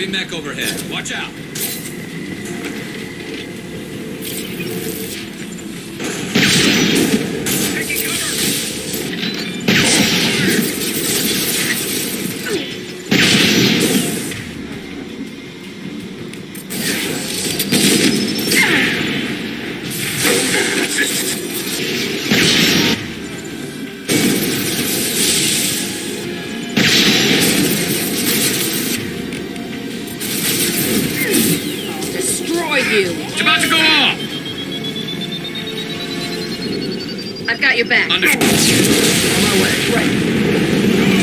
Heavy mech overhead. Watch out. Taking cover. It's about to go off! I've got your back. On my way. Right.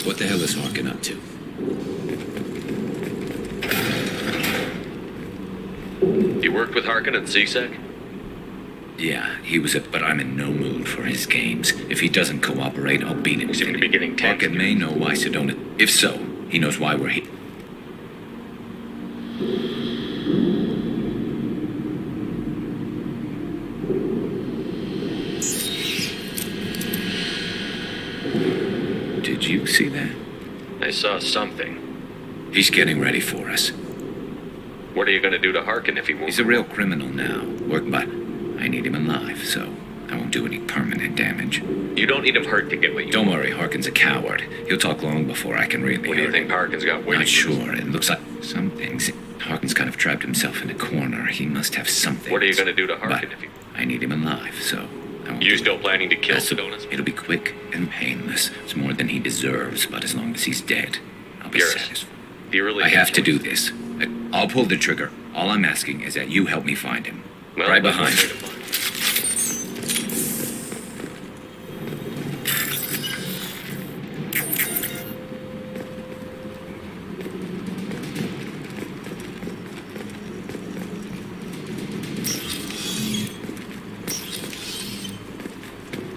What the hell is Harkin up to? You worked with Harkin at CSEC? Yeah, he was it, but I'm in no mood for his games. If he doesn't cooperate, I'll beat him. You seem to be getting tense. Harkin may know why Sedona... If so, he knows why we're here. Did you see that? I saw something. He's getting ready for us. What are you going to do to Harkin if he won't? He's a real criminal now. But I need him alive, so I won't do any permanent damage. You don't need him hurt to get what you Don't want. worry, Harkin's a coward. He'll talk long before I can really What do you hurt think him. Harkin's got waiting? Not sure. It looks like some things. Harkin's kind of trapped himself in a corner. He must have something. What are you going to do to Harkin But if you... I need him alive, so I won't You do still it. planning to kill That's- Sedona's? It'll be quick and painless. It's more than he deserves, but as long as he's dead, I'll be Garrus, satisfied. Do you really I think have to so? do this. I'll pull the trigger. All I'm asking is that you help me find him. Well, Right that's behind one way you. to find it.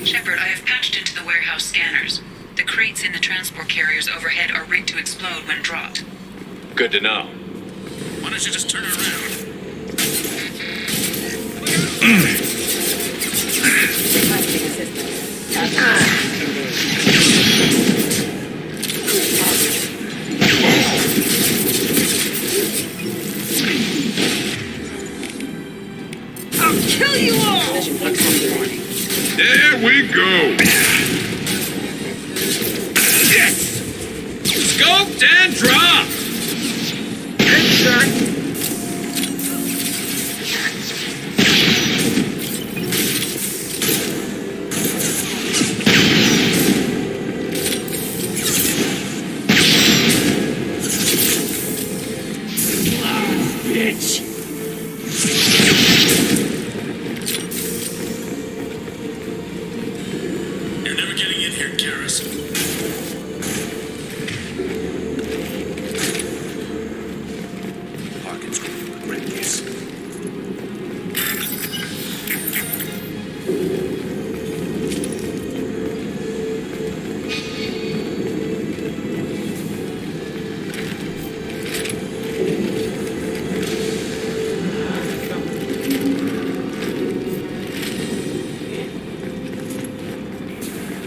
Shepard, I have patched into the warehouse scanners. The crates in the transport carriers overhead are rigged to explode when dropped. Good to know. Why don't you just turn around? I'll kill you all! There we go! Yes! Scoped and dropped! Headshot! Bitch! You're never getting in here, Garrus. Harkin's going to regret this.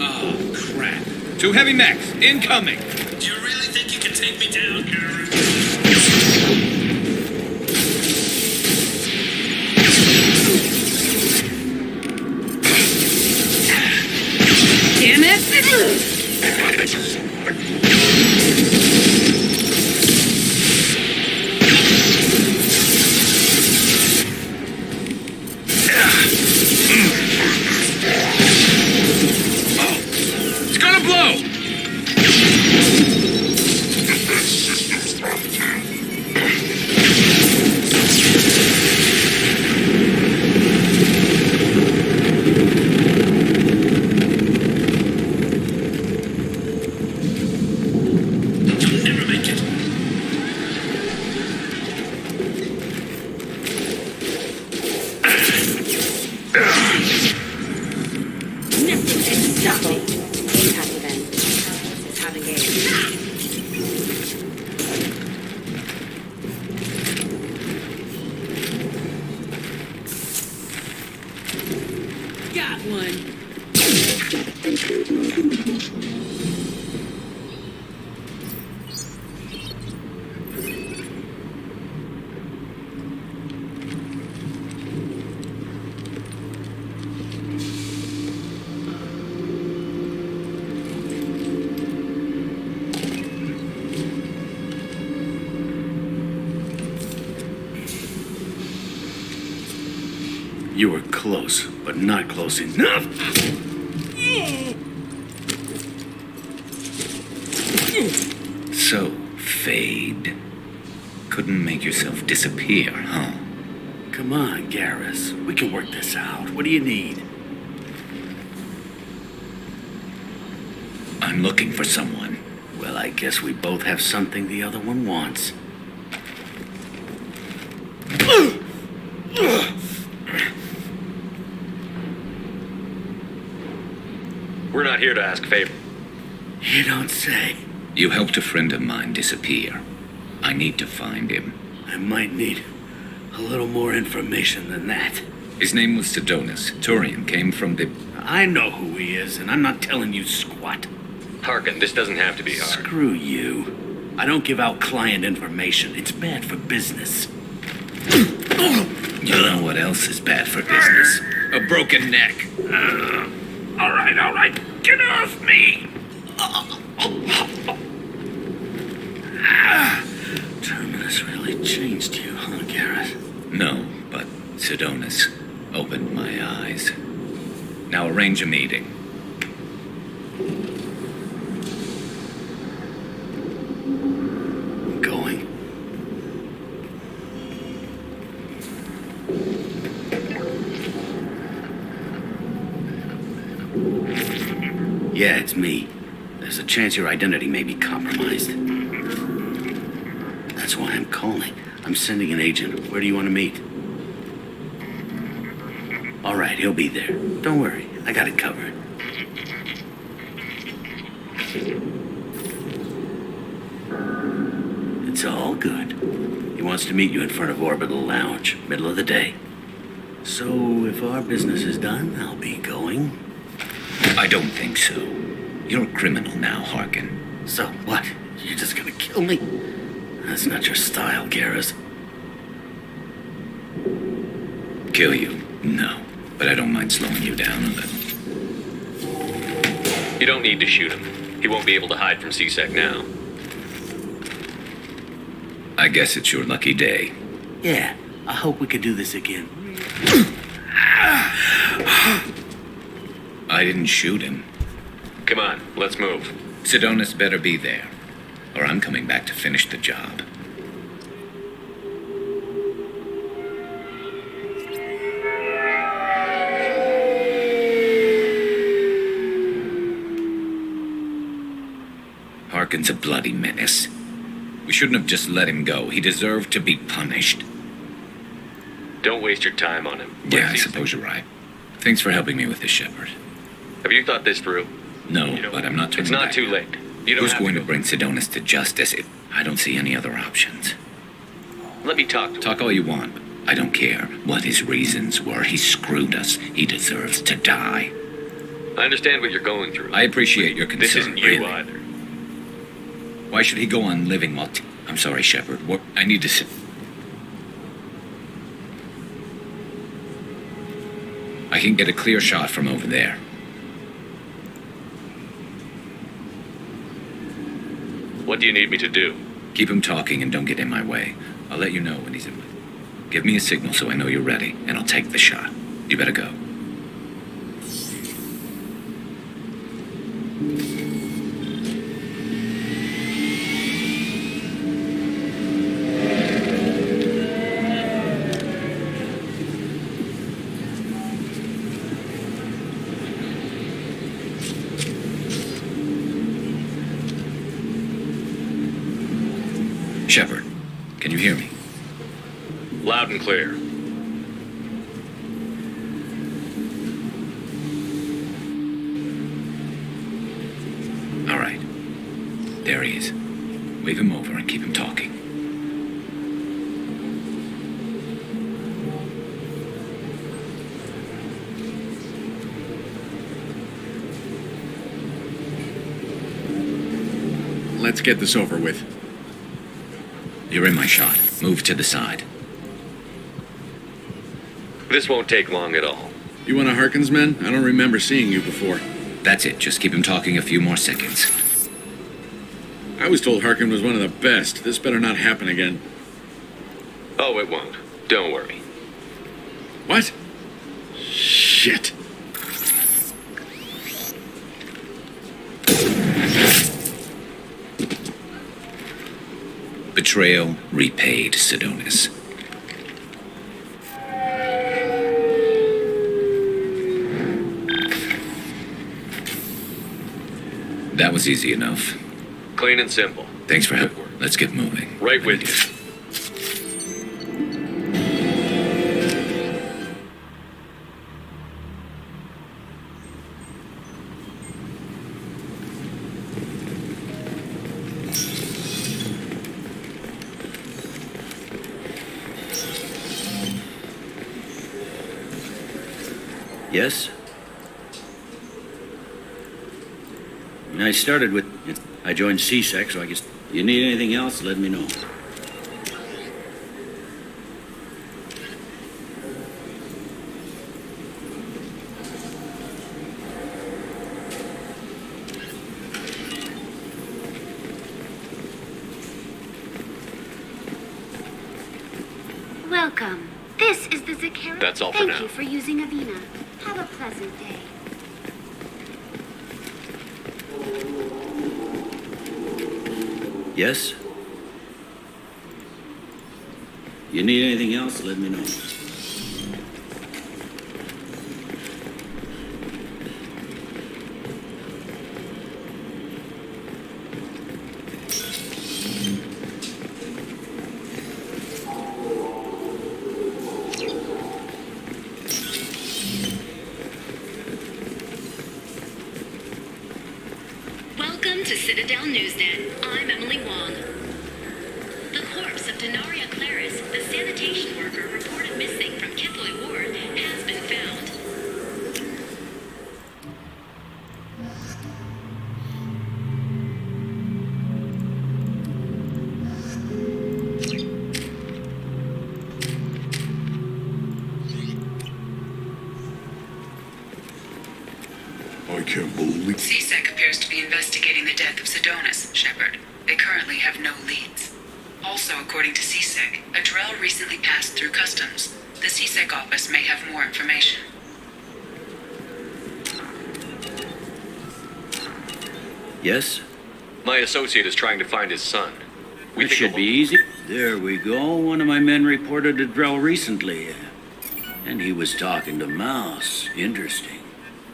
Oh, crap. Two heavy mechs, incoming! Do you really think you can take me down, Garrus? Damn it! It's gonna blow! sniffing and stuffing. Happy then. Let's have a game. Got one. You were close, but not close enough. So, Fade. Couldn't make yourself disappear, huh? Come on, Garrus. We can work this out. What do you need? I'm looking for someone. Well, I guess we both have something the other one wants. We're not here to ask favors. You don't say. You helped a friend of mine disappear. I need to find him. I might need a little more information than that. His name was Sidonis. Turian came from the... I know who he is, and I'm not telling you squat. Harkin, this doesn't have to be hard. Screw you. I don't give out client information. It's bad for business. You know what else is bad for business? A broken neck. All right. Get off me! Terminus really changed you, huh, Garrett? No, but Sidonis opened my eyes. Now arrange a meeting. I'm going. Yeah, it's me. There's a chance your identity may be compromised. That's why I'm calling. I'm sending an agent. Where do you want to meet? All right, he'll be there. Don't worry. I got it covered. It's all good. He wants to meet you in front of Orbital Lounge, middle of the day. So, if our business is done, I'll be going. I don't think so. You're a criminal now, Harkin. So, what? You're just gonna kill me? That's not your style, Garrus. Kill you? No. But I don't mind slowing you down a little. You don't need to shoot him. He won't be able to hide from C-Sec now. I guess it's your lucky day. Yeah, I hope we could do this again. I didn't shoot him. Come on, let's move. Sidonis better be there, or I'm coming back to finish the job. Harkin's a bloody menace. We shouldn't have just let him go. He deserved to be punished. Don't waste your time on him. Yeah, I suppose you're right. Thanks for helping me with this, Shepard. Have you thought this through? No, but I'm not turning It's not back. too late. You don't Who's have going to to bring Sidonis to justice? I don't see any other options. Let me talk to him. Talk all you want, but I don't care what his reasons were. He screwed us. He deserves to die. I understand what you're going through. I appreciate your concern. This isn't you really. either. Why should he go on living while... I'm sorry, Shepard. What? I need to sit... I can get a clear shot from over there. What do you need me to do? Keep him talking and don't get in my way. I'll let you know when he's in... Give me a signal so I know you're ready, and I'll take the shot. You better go. Shepard, can you hear me? Loud and clear. There he is. Wave him over and keep him talking. Let's get this over with. You're in my shot. Move to the side. This won't take long at all. You want a Harkins, man? I don't remember seeing you before. That's it. Just keep him talking a few more seconds. I was told Harkin was one of the best. This better not happen again. Oh, it won't. Don't worry. What? Shit. Betrayal repaid, Sidonis. That was easy enough. Clean and simple. Thanks for help. Let's get moving. Right with you. Yes? I started with... I joined CSEC, so I guess... You need anything else, let me know. Welcome. This is the Zakara. That's all for Thank now. you for using Avena. Have a pleasant day. Yes? You need anything else, let me know. Welcome to Citadel Newsnet. I'm Emily Wong. The corpse of Denaria Claris, the sanitation worker reported missing from Kithloy Ward, has been found. I can't believe... CSEC appears to be investigating the death of Sidonis, Shepard. They currently have no leads. Also, according to CSEC, a Drell recently passed through customs. The CSEC office may have more information. Yes? My associate is trying to find his son. We It think should be easy. There we go. One of my men reported a Drell recently. And he was talking to Mouse. Interesting.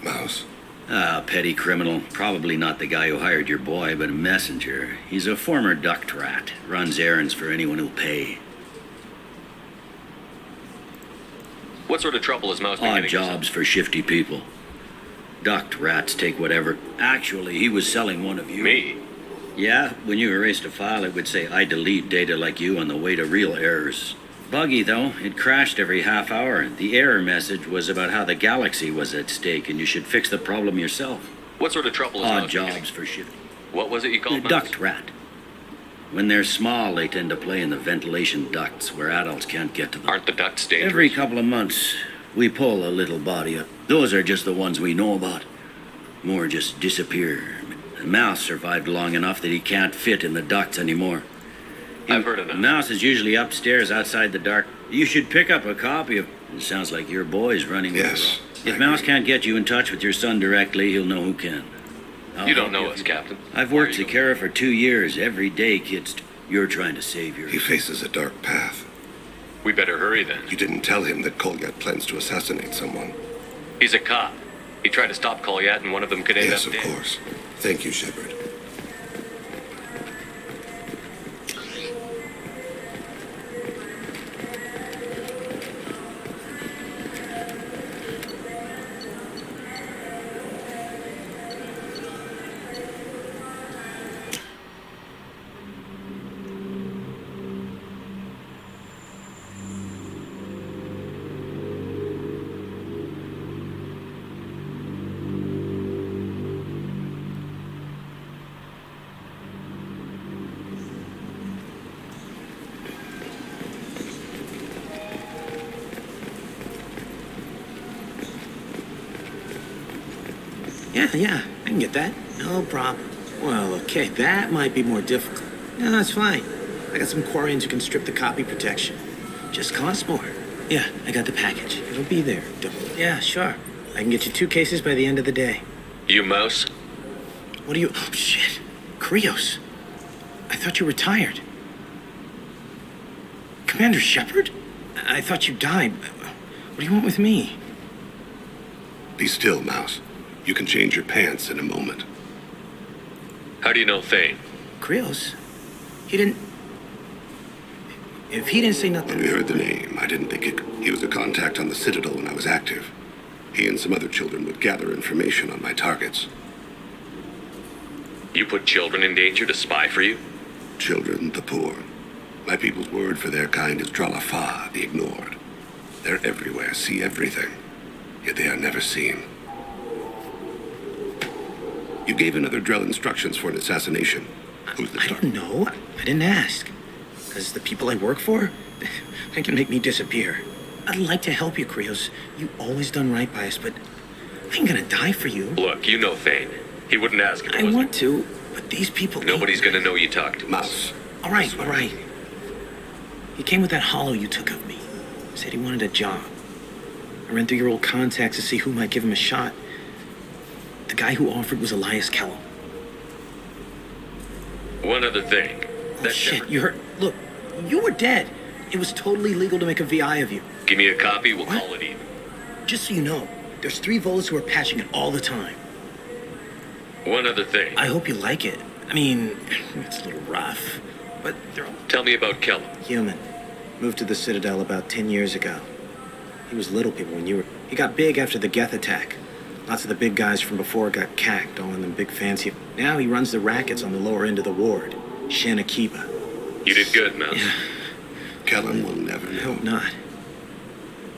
Mouse. Ah, petty criminal. Probably not the guy who hired your boy, but a messenger. He's a former duct rat. Runs errands for anyone who'll pay. What sort of trouble is Mouse been Odd getting? jobs for shifty people. Duct rats take whatever. Actually, he was selling one of you. Me? Yeah, when you erased a file, it would say, I delete data like you on the way to real errors. Buggy, though. It crashed every half hour. The error message was about how the galaxy was at stake, and you should fix the problem yourself. What sort of trouble is Odd Mouse been getting? jobs for shifty. What was it you The called Mouse? duct rat. When they're small, they tend to play in the ventilation ducts where adults can't get to them. Aren't the ducts dangerous? Every couple of months, we pull a little body up. Those are just the ones we know about. More just disappear. The mouse survived long enough that he can't fit in the ducts anymore. I've heard enough. The mouse is usually upstairs outside the dark. You should pick up a copy of... It sounds like your boy's running with Yes. it. If Mouse can't get you in touch with your son directly, he'll know who can. I'll You don't help know us, Captain. I've Why are worked you- Zakara for 2 years. Every day, kids. You're trying to save your... He faces a dark path. We better hurry then. You didn't tell him that Kolyat plans to assassinate someone. He's a cop. He tried to stop Kolyat and one of them could end Yes, up of dead. course. Thank you, Shepard. Yeah, I can get that. No problem. Well, okay, that might be more difficult. No, that's fine. I got some Quarians who can strip the copy protection. Just costs more. Yeah, I got the package. It'll be there. Yeah, sure. I can get you 2 cases by the end of the day. You mouse? What are you... Oh, shit. Krios. I thought you retired. Commander Shepard? I thought you died. What do you want with me? Be still, Mouse. You can change your pants in a moment. How do you know Thane? Krios? He didn't... If he didn't say nothing... When we heard the name, I didn't think it... He was a contact on the Citadel when I was active. He and some other children would gather information on my targets. You put children in danger to spy for you? Children, the poor. My people's word for their kind is Dralafa, the ignored. They're everywhere, see everything. Yet they are never seen. You gave another Drell instructions for an assassination. Who's the I don't know. I didn't ask. Because the people I work for, they can make me disappear. I'd like to help you, Krios. You always done right by us, but I ain't gonna die for you. Look, you know Thane. He wouldn't ask if it I wasn't. want to, but these people... Nobody's gonna know you talked to us. Mouse. All right. He came with that hollow you took of me. Said he wanted a job. I ran through your old contacts to see who might give him a shot. The guy who offered was Elias Kellum. One other thing. Oh, shit, you heard... Look, you were dead. It was totally legal to make a VI of you. Give me a copy, we'll call it even. Just so you know, there's 3 Volas who are patching it all the time. One other thing. I hope you like it. I mean, it's a little rough, but they're all Tell me about Kellum. human. Moved to the Citadel about 10 years ago. He was little people when you were... He got big after the Geth attack. Lots of the big guys from before got cacked, all in them big fancy... Now he runs the rackets on the lower end of the ward. Shanakiba. You did good, Mouse. Yeah, Kellum will never I know. hope not.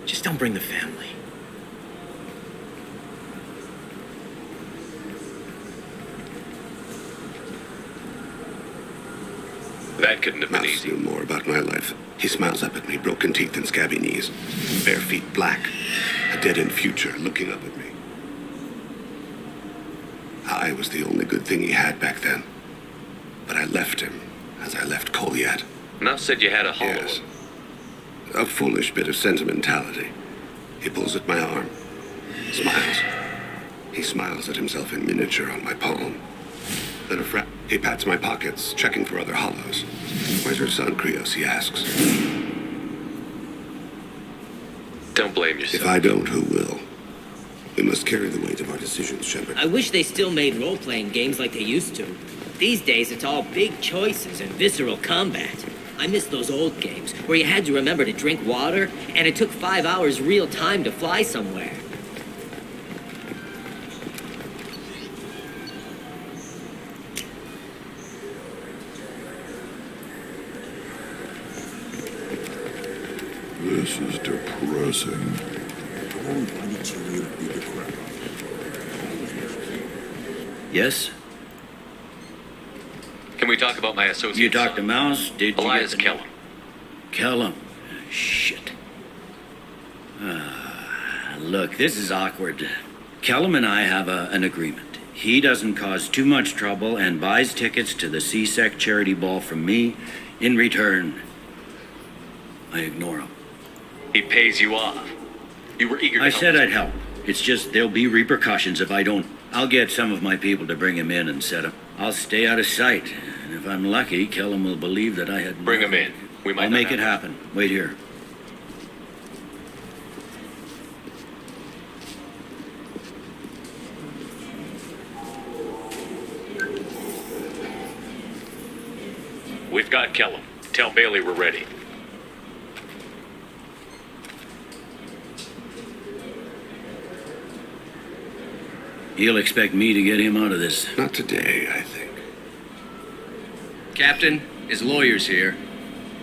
Just don't bring the family. That couldn't have been Mouse easy. knew more about my life. He smiles up at me, broken teeth and scabby knees. Bare feet black. A dead-end future looking up at me. I was the only good thing he had back then. But I left him, as I left Kolyat. Mouse said you had a hollow. Yes. A foolish bit of sentimentality. He pulls at my arm. Smiles. He smiles at himself in miniature on my palm. Then he pats my pockets, checking for other hollows. Where's your son, Krios, he asks. Don't blame yourself. If I don't, who will? We must carry the weight of our decisions, Shepard. I wish they still made role-playing games like they used to. These days, it's all big choices and visceral combat. I miss those old games where you had to remember to drink water, and it took 5 hours real time to fly somewhere. This is depressing. Yes? Can we talk about my associate? You talked to Mouse? Did you Elias get the... Kellum. Kellum. Shit. Look, this is awkward. Kellum and I have an agreement. He doesn't cause too much trouble and buys tickets to the CSEC charity ball from me. In return, I ignore him. He pays you off. You were eager to I help said us. I'd help. It's just there'll be repercussions if I don't. I'll get some of my people to bring him in and set him. I'll stay out of sight. And if I'm lucky, Kellum will believe that I had... Bring him in. We might I'll not make it have- happen. Wait here. We've got Kellum. Tell Bailey we're ready. He'll expect me to get him out of this. Not today, I think. Captain, his lawyer's here.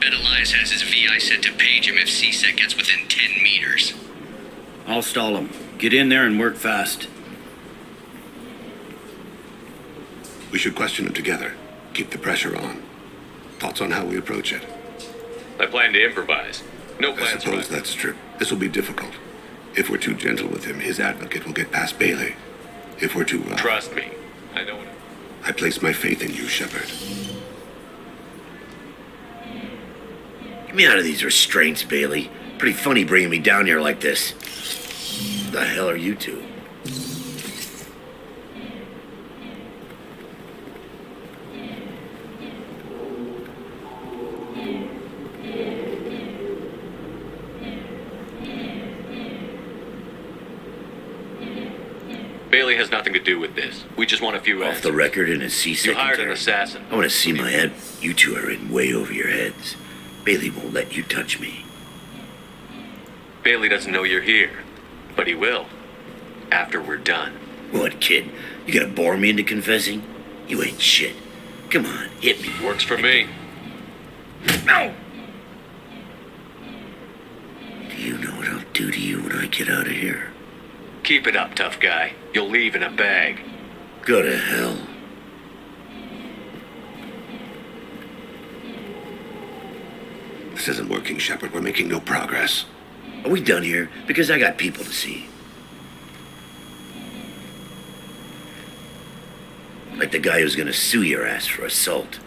Bet Elias has his VI set to page him if CSEC gets within 10 meters. I'll stall him. Get in there and work fast. We should question him together. Keep the pressure on. Thoughts on how we approach it? I plan to improvise. No I plans suppose right. that's true. This will be difficult. If we're too gentle with him, his advocate will get past Bailey. If we're to, Trust me. I know what. I place my faith in you, Shepard. Get me out of these restraints, Bailey. Pretty funny bringing me down here like this. The hell are you two? Bailey has nothing to do with this. We just want a few Off the record in a C-second. You hired an assassin. I want to see my head. You two are in way over your heads. Bailey won't let you touch me. Bailey doesn't know you're here, but he will. After we're done. What, kid? You gonna bore me into confessing? You ain't shit. Come on, hit me. Works for me. No! Do you know what I'll do to you when I get out of here? Keep it up, tough guy. You'll leave in a bag. Go to hell. This isn't working, Shepard. We're making no progress. Are we done here? Because I got people to see. Like the guy who's gonna sue your ass for assault.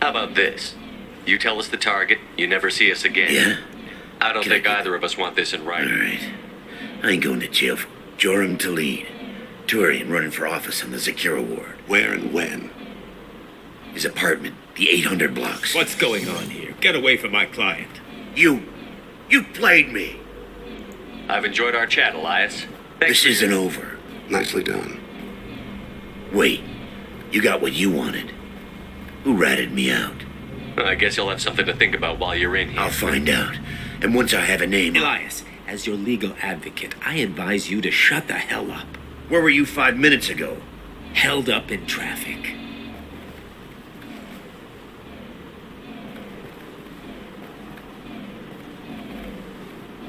How about this? You tell us the target, you never see us again. Yeah? I don't think either of us want this in writing. All right. I ain't going to jail for Joram Talid. Turian running for office on the Zakira ward. Where and when? His apartment, the 800 blocks. What's going on here? Get away from my client. You played me. I've enjoyed our chat, Elias. This isn't over. Nicely done. Wait, you got what you wanted. Who ratted me out? I guess you'll have something to think about while you're in here. I'll find out. And once I have a name... Elias, as your legal advocate, I advise you to shut the hell up. Where were you 5 minutes ago? Held up in traffic.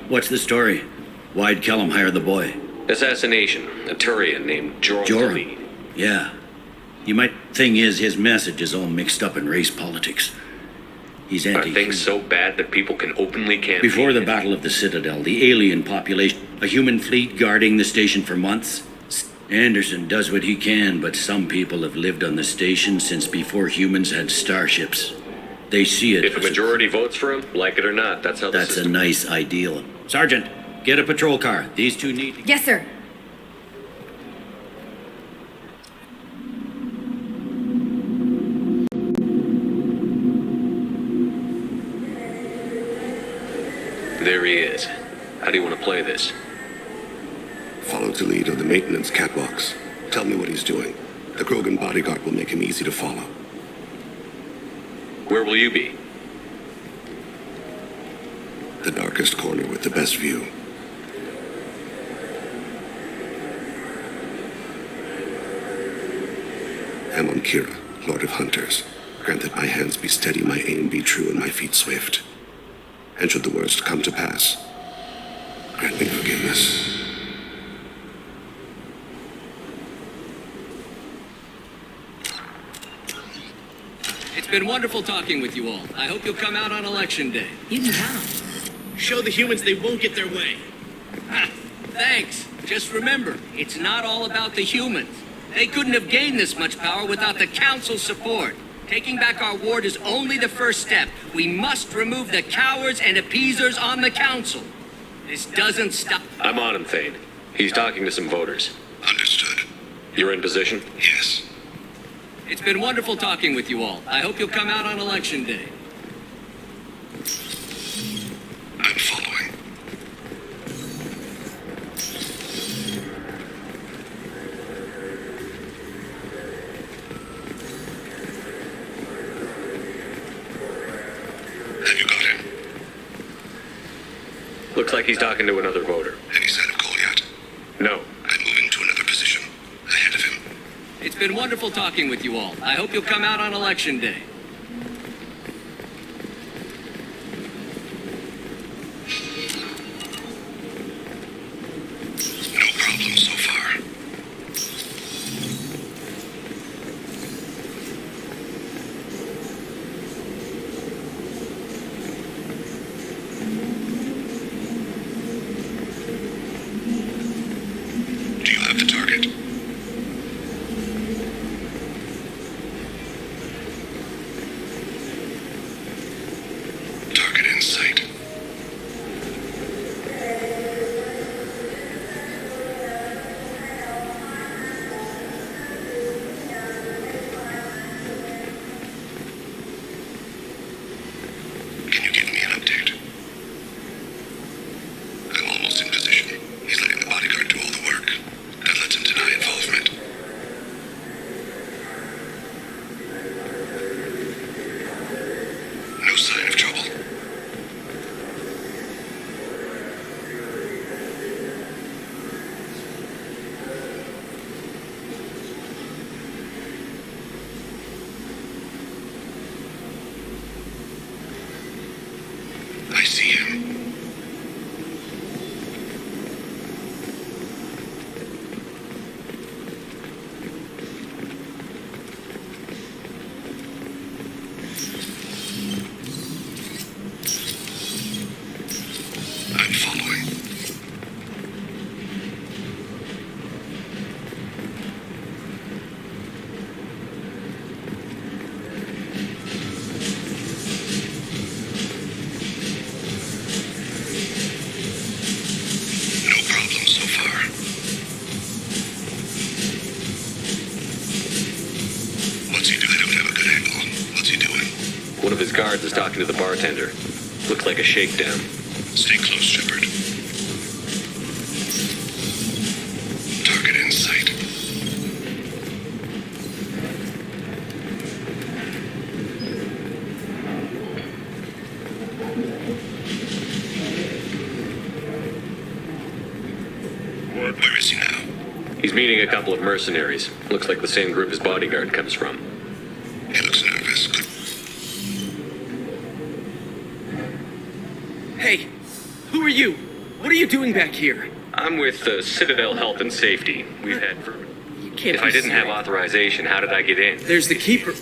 What's the story? Why'd Kellum hire the boy? Assassination. A Turian named Joram Talid. Yeah. Thing is, his message is all mixed up in race politics. He's Are anti-human. things so bad that people can openly campaign? Before the Battle of the Citadel, the alien population, a human fleet guarding the station for months. Anderson does what he can, but some people have lived on the station since before humans had starships. They see it. If a majority votes for him, like it or not, that's how the That's a system... nice ideal. Sergeant, get a patrol car. These two need to... Yes, sir. There he is. How do you want to play this? Follow Talid on the maintenance catwalks. Tell me what he's doing. The Krogan bodyguard will make him easy to follow. Where will you be? The darkest corner with the best view. Amon Kira, Lord of Hunters. Grant that my hands be steady, my aim be true, and my feet swift. And should the worst come to pass, grant me forgiveness. It's been wonderful talking with you all. I hope you'll come out on election day. Even how? Show the humans they won't get their way. Ha! Thanks. Just remember, it's not all about the humans. They couldn't have gained this much power without the Council's support. Taking back our ward is only the first step. We must remove the cowards and appeasers on the Council. This doesn't stop. I'm on him, Thane. He's talking to some voters. Understood. You're in position? Yes. It's been wonderful talking with you all. I hope you'll come out on election day. I'm following. Have you got him? Looks like he's talking to another voter. Any sign of Goliath? No. I'm moving to another position. Ahead of him. It's been wonderful talking with you all. I hope you'll come out on election day. No problem so far. Do you have the target? of his guards is talking to the bartender. Looks like a shakedown. Stay close, Shepard. Target in sight. Where is he now? He's meeting a couple of mercenaries. Looks like the same group his bodyguard comes from. He looks nervous. Hey, who are you? What are you doing back here? I'm with Citadel Health and Safety. We've had vermin. You can't If be I didn't have serious. authorization, how did I get in? There's the keeper.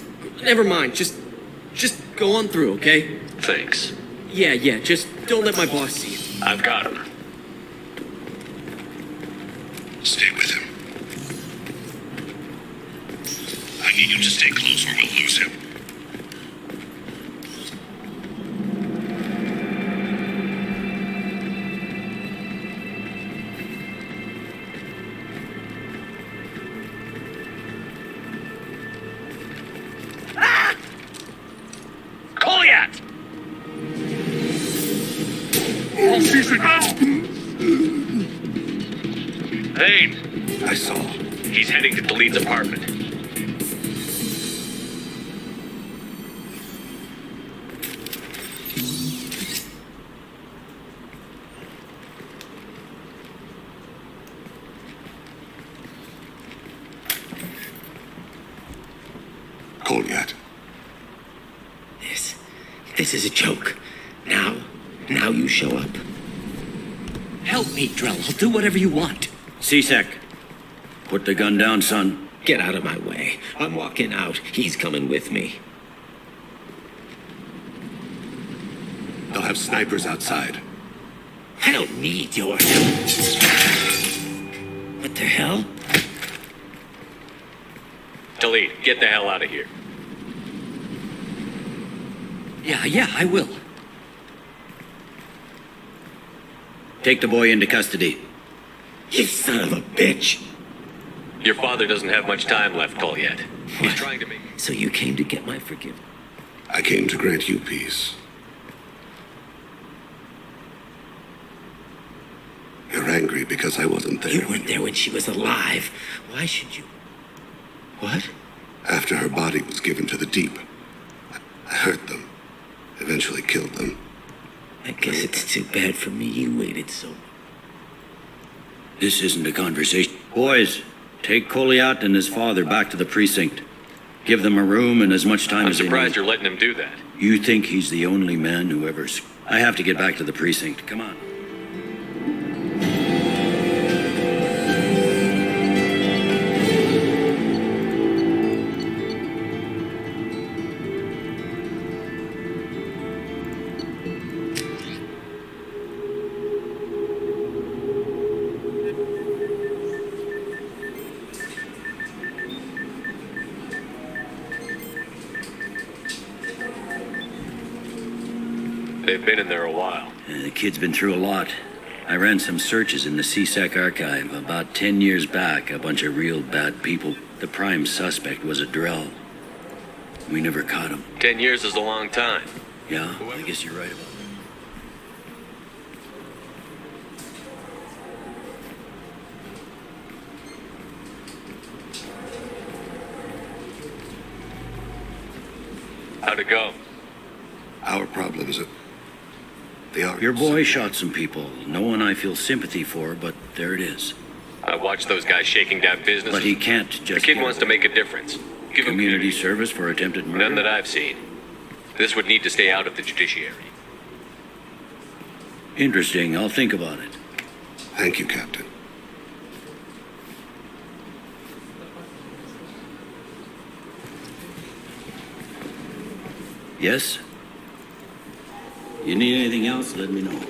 Never mind. Just go on through, okay? Thanks. Yeah. Just don't let my boss see you. I've got him. Stay with him. I need you to stay close or we'll lose him. Goliath! Thane! I saw. He's heading to the lead's apartment. Goliath. This is a joke. Now you show up. Help me, Drell. I'll do whatever you want. C-Sec, put the gun down, son. Get out of my way. I'm walking out. He's coming with me. They'll have snipers outside. I don't need your help. What the hell? Delete. Get the hell out of here. Yeah, I will. Take the boy into custody. You son of a bitch. Your father doesn't have much time left, Goliath. He's trying to make... So you came to get my forgiveness? I came to grant you peace. You're angry because I wasn't there. You weren't there when she was alive. Why should you? What? After her body was given to the deep, I hurt them. Eventually killed them. I guess it's too bad for me you waited so. This isn't a conversation. Boys, take Goliath and his father back to the precinct. Give them a room and as much time I'm as they need. surprised you're letting him do that. You think he's the only man who ever... I have to get back to the precinct. Come on. They've been in there a while. The kid's been through a lot. I ran some searches in the C-Sec archive. About 10 years back, a bunch of real bad people. The prime suspect was a Drell. We never caught him. 10 years is a long time. Yeah, I guess you're right about that. How'd it go? Our problems are... They are... Your boy shot some people. No one I feel sympathy for, but there it is. I watched those guys shaking down business. But he can't just... The kid wants to make a difference. Give him community service for attempted murder? None that I've seen. This would need to stay out of the judiciary. Interesting. I'll think about it. Thank you, Captain. Yes? You need anything else, let me know.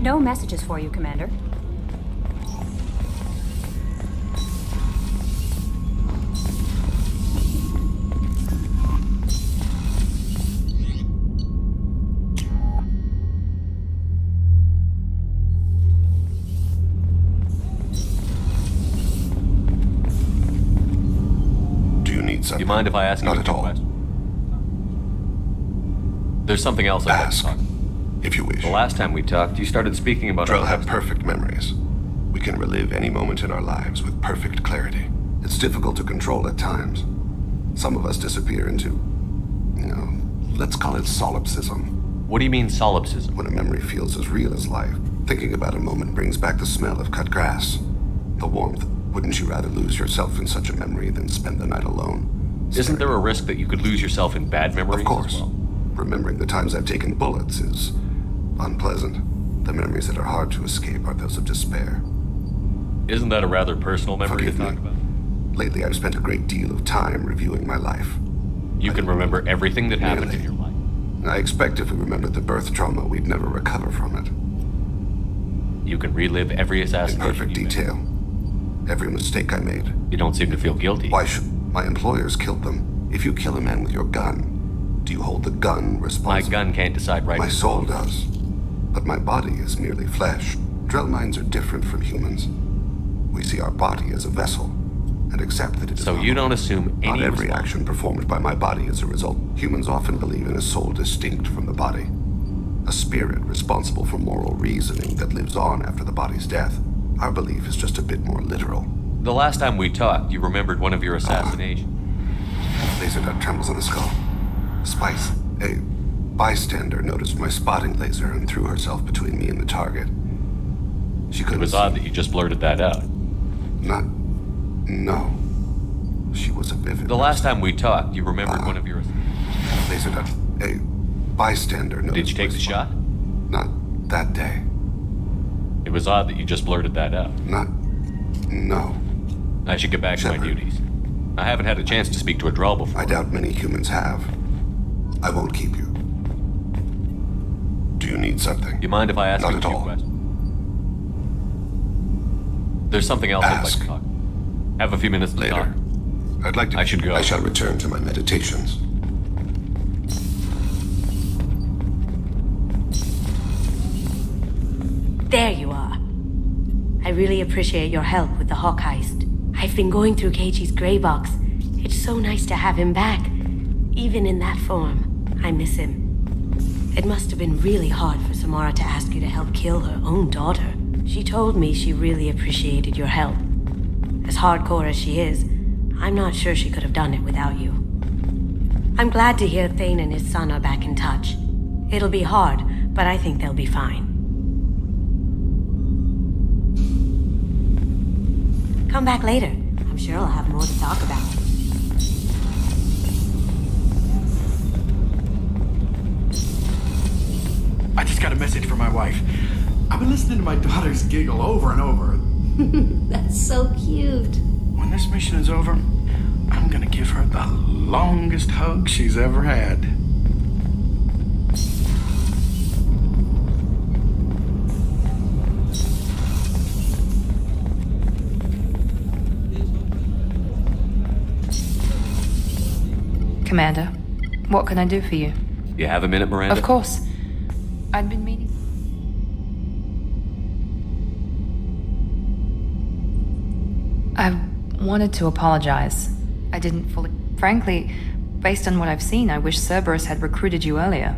No messages for you, Commander. Do you need something? Do you mind if I ask you Not a at quick all. question? There's something else I'd like to talk about. If you wish. The last time we talked, you started speaking about Drell have perfect memories. We can relive any moment in our lives with perfect clarity. It's difficult to control at times. Some of us disappear into, let's call it solipsism. What do you mean solipsism? When a memory feels as real as life. Thinking about a moment brings back the smell of cut grass, the warmth. Wouldn't you rather lose yourself in such a memory than spend the night alone? Isn't there a risk that you could lose yourself in bad memories? Of course. As well? Remembering the times I've taken bullets is unpleasant. The memories that are hard to escape are those of despair. Isn't that a rather personal memory to talk about? Lately, I've spent a great deal of time reviewing my life. You can remember everything that happened in your life. I expect if we remembered the birth trauma, we'd never recover from it. You can relive every assassination. In perfect detail. Every mistake I made. You don't seem to feel guilty. Why should my employers killed them? If you kill a man with your gun, do you hold the gun responsible? My gun can't decide right. My soul does. But my body is merely flesh. Drell minds are different from humans. We see our body as a vessel and accept that it is So you don't assume any not every action performed by my body is a result. Humans often believe in a soul distinct from the body. A spirit responsible for moral reasoning that lives on after the body's death. Our belief is just a bit more literal. The last time we talked, you remembered one of your assassinations. Laser dot trembles on the skull. Spice, a bystander, noticed my spotting laser and threw herself between me and the target. She couldn't. It was odd that you just blurted that out. No. She was a vivid. The last time we talked, you remembered one of your. Laser dot. A bystander noticed. Did you take the shot? Not that day. It was odd that you just blurted that out. No. I should get back to my duties. I haven't had a chance to speak to a Drell before. I doubt many humans have. I won't keep you. Do you need something? You mind if I ask Not you a at few all. questions? There's something else I'd like to talk. Have a few minutes to talk. I'd like to. I should go. I shall return to my meditations. There you are. I really appreciate your help with the Hawk heist. I've been going through Keiichi's gray box. It's so nice to have him back. Even in that form, I miss him. It must have been really hard for Samara to ask you to help kill her own daughter. She told me she really appreciated your help. As hardcore as she is, I'm not sure she could have done it without you. I'm glad to hear Thane and his son are back in touch. It'll be hard, but I think they'll be fine. Come back later. I'm sure I'll have more to talk about. I just got a message from my wife. I've been listening to my daughters giggle over and over. That's so cute. When this mission is over, I'm gonna give her the longest hug she's ever had. Commander, what can I do for you? You have a minute, Miranda? Of course. I'd been meaning... I wanted to apologize. I didn't fully... Frankly, based on what I've seen, I wish Cerberus had recruited you earlier.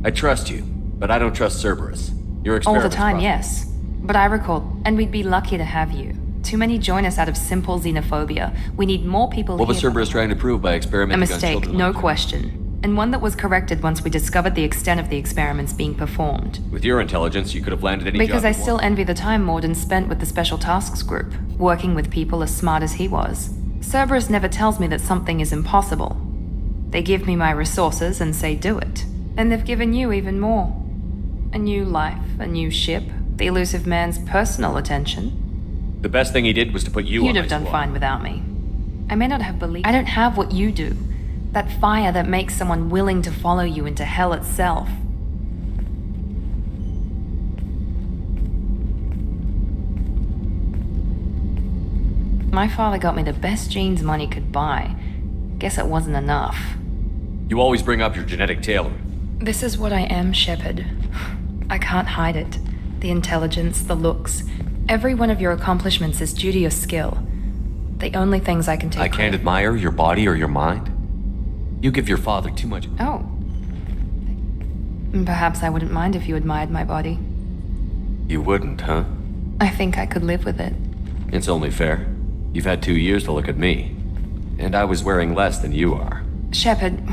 I trust you, but I don't trust Cerberus. Your All experiments... the time, yes. But I recall, and we'd be lucky to have you. Too many join us out of simple xenophobia. We need more people What was here. Cerberus trying to prove by A experimenting on mistake, children? no question. And one that was corrected once we discovered the extent of the experiments being performed. With your intelligence, you could have landed any Because job I you still wanted. envy the time Morden spent with the Special Tasks Group, working with people as smart as he was. Cerberus never tells me that something is impossible. They give me my resources and say do it. And they've given you even more. A new life, a new ship, the elusive man's personal attention. The best thing he did was to put you You'd on have my done squad. fine without me. I may not have believed. I don't have what you do. That fire that makes someone willing to follow you into hell itself. My father got me the best jeans money could buy. Guess it wasn't enough. You always bring up your genetic tailoring. This is what I am, Shepard. I can't hide it. The intelligence, the looks. Every one of your accomplishments is due to your skill. The only things I can take I can't admire your body or your mind? You give your father too much. Oh. Perhaps I wouldn't mind if you admired my body. You wouldn't, huh? I think I could live with it. It's only fair. You've had 2 years to look at me. And I was wearing less than you are. Shepard,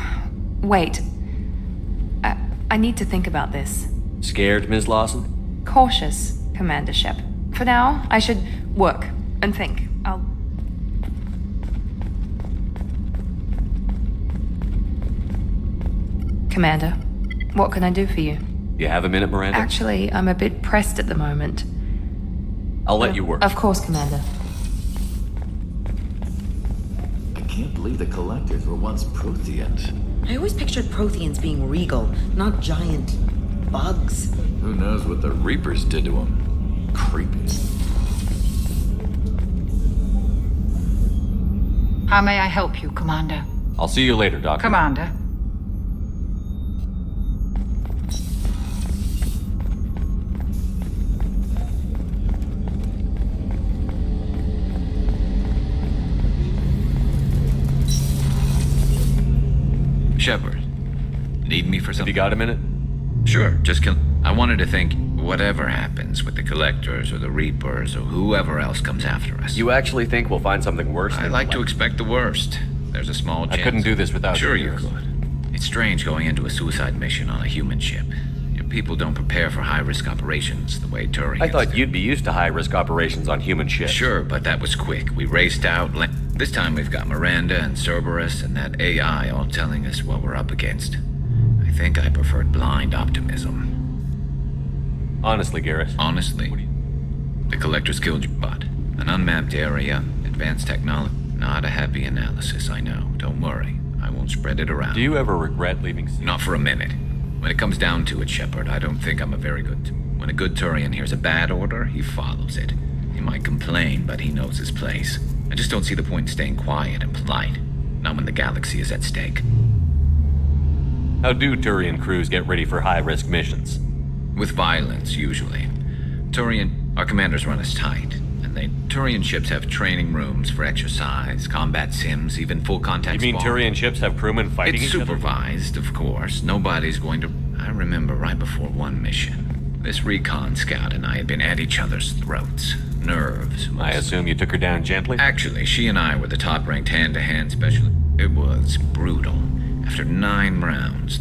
wait. I need to think about this. Scared, Ms. Lawson? Cautious, Commander Shep. For now, I should work and think. Commander, what can I do for you? You have a minute, Miranda? Actually, I'm a bit pressed at the moment. I'll let you work. Of course, Commander. I can't believe the Collectors were once Protheans. I always pictured Protheans being regal, not giant bugs. Who knows what the Reapers did to them? Creepy. How may I help you, Commander? I'll see you later, Doctor. Commander. Shepard, need me for something? You got a minute? Sure, just I wanted to think, whatever happens with the Collectors or the Reapers or whoever else comes after us. You actually think we'll find something worse? I like to expect the worst. There's a small chance. I couldn't do this without you. Sure you could. It's strange going into a suicide mission on a human ship. Your people don't prepare for high-risk operations the way Turians I thought do. you'd be used to high-risk operations on human ships. Sure, but that was quick. We raced out. This time we've got Miranda and Cerberus and that AI all telling us what we're up against. I think I preferred blind optimism. Honestly, Garrus. Honestly. The Collectors killed your bud. An unmapped area, advanced technology. Not a happy analysis, I know. Don't worry. I won't spread it around. Do you ever regret leaving? Not for a minute. When it comes down to it, Shepard, I don't think I'm a very good... When a good Turian hears a bad order, he follows it. He might complain, but he knows his place. I just don't see the point in staying quiet and polite. Not when the galaxy is at stake. How do Turian crews get ready for high-risk missions? With violence, usually. Our commanders run us tight. Turian ships have training rooms for exercise, combat sims, even full contact. You mean Turian ships have crewmen fighting each other? It's supervised, of course. Nobody's going to... I remember right before one mission. This recon scout and I had been at each other's throats. Nerves. I assume you took her down gently? Actually, she and I were the top-ranked hand-to-hand specialists. It was brutal. After 9 rounds,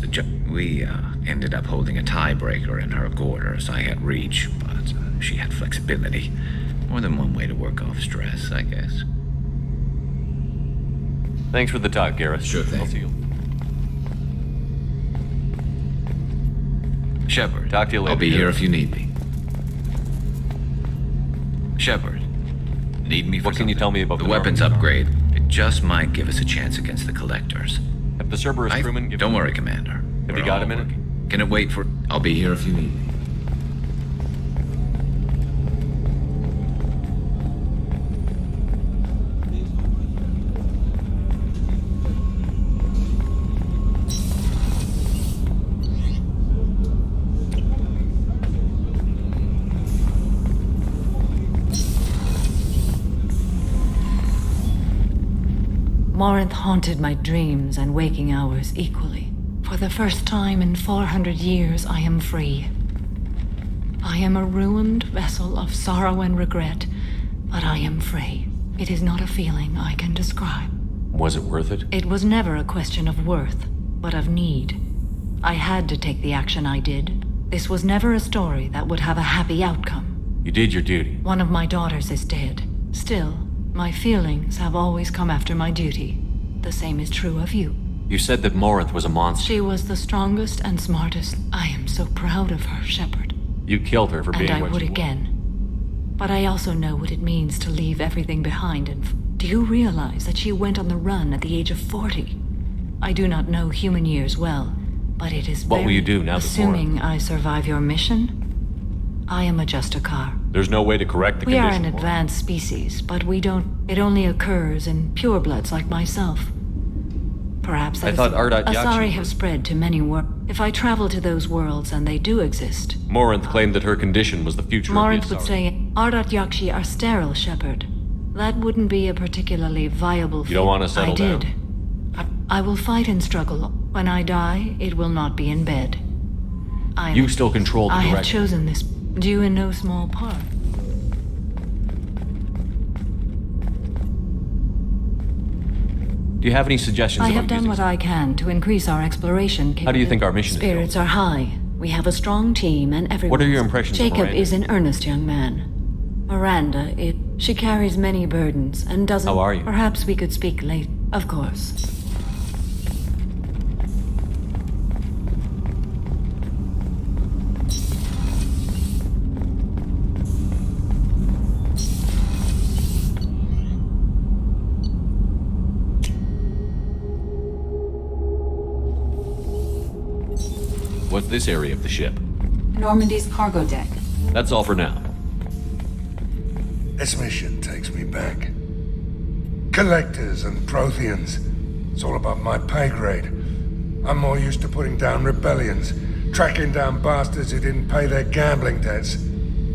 we ended up holding a tiebreaker in her quarters. I had reach, but she had flexibility. More than one way to work off stress, I guess. Thanks for the talk, Garrus. Sure thing. I'll see you. Shepard. Talk to you later. I'll be here if you need me. Shepard. Need me for What can you tell me about the weapons upgrade? It just might give us a chance against the Collectors. Have the Cerberus crewmen given... Don't worry, Commander. Have you got a minute? Can it wait for... I'll be here if you need me. Morinth haunted my dreams and waking hours equally. For the first time in 400 years, I am free. I am a ruined vessel of sorrow and regret, but I am free. It is not a feeling I can describe. Was it worth it? It was never a question of worth, but of need. I had to take the action I did. This was never a story that would have a happy outcome. You did your duty. One of my daughters is dead. Still, my feelings have always come after my duty. The same is true of you. You said that Morinth was a monster. She was the strongest and smartest. I am so proud of her, Shepard. You killed her for being what she was. And I would again. But I also know what it means to leave everything behind and... Do you realize that she went on the run at the age of 40? I do not know human years well, but it is What will you do now that Assuming I survive your mission? I am a Justicar. There's no way to correct the We are condition. an advanced species, but we don't. It only occurs in purebloods like myself. Perhaps I thought Ardat Yakshi Asari was- have spread to many worlds. If I travel to those worlds, and they do exist, Morinth claimed that her condition was the future Morinth of the would Asari. say Ardat Yakshi are sterile, Shepard. That wouldn't be a particularly viable. You don't want to I settle did. down? I will fight and struggle. When I die, it will not be in bed. You still control the I have direction. chosen this, due in no small part. Do you have any suggestions I about have done using what I can to increase our exploration. How do you think our mission is going? Spirits are high. We have a strong team, and everyone. What are your impressions of Jacob Miranda? is an earnest young man. Miranda, she carries many burdens and doesn't. How are you? Perhaps we could speak late. Of course. What's this area of the ship? Normandy's cargo deck. That's all for now. This mission takes me back. Collectors and Protheans. It's all above my pay grade. I'm more used to putting down rebellions, tracking down bastards who didn't pay their gambling debts.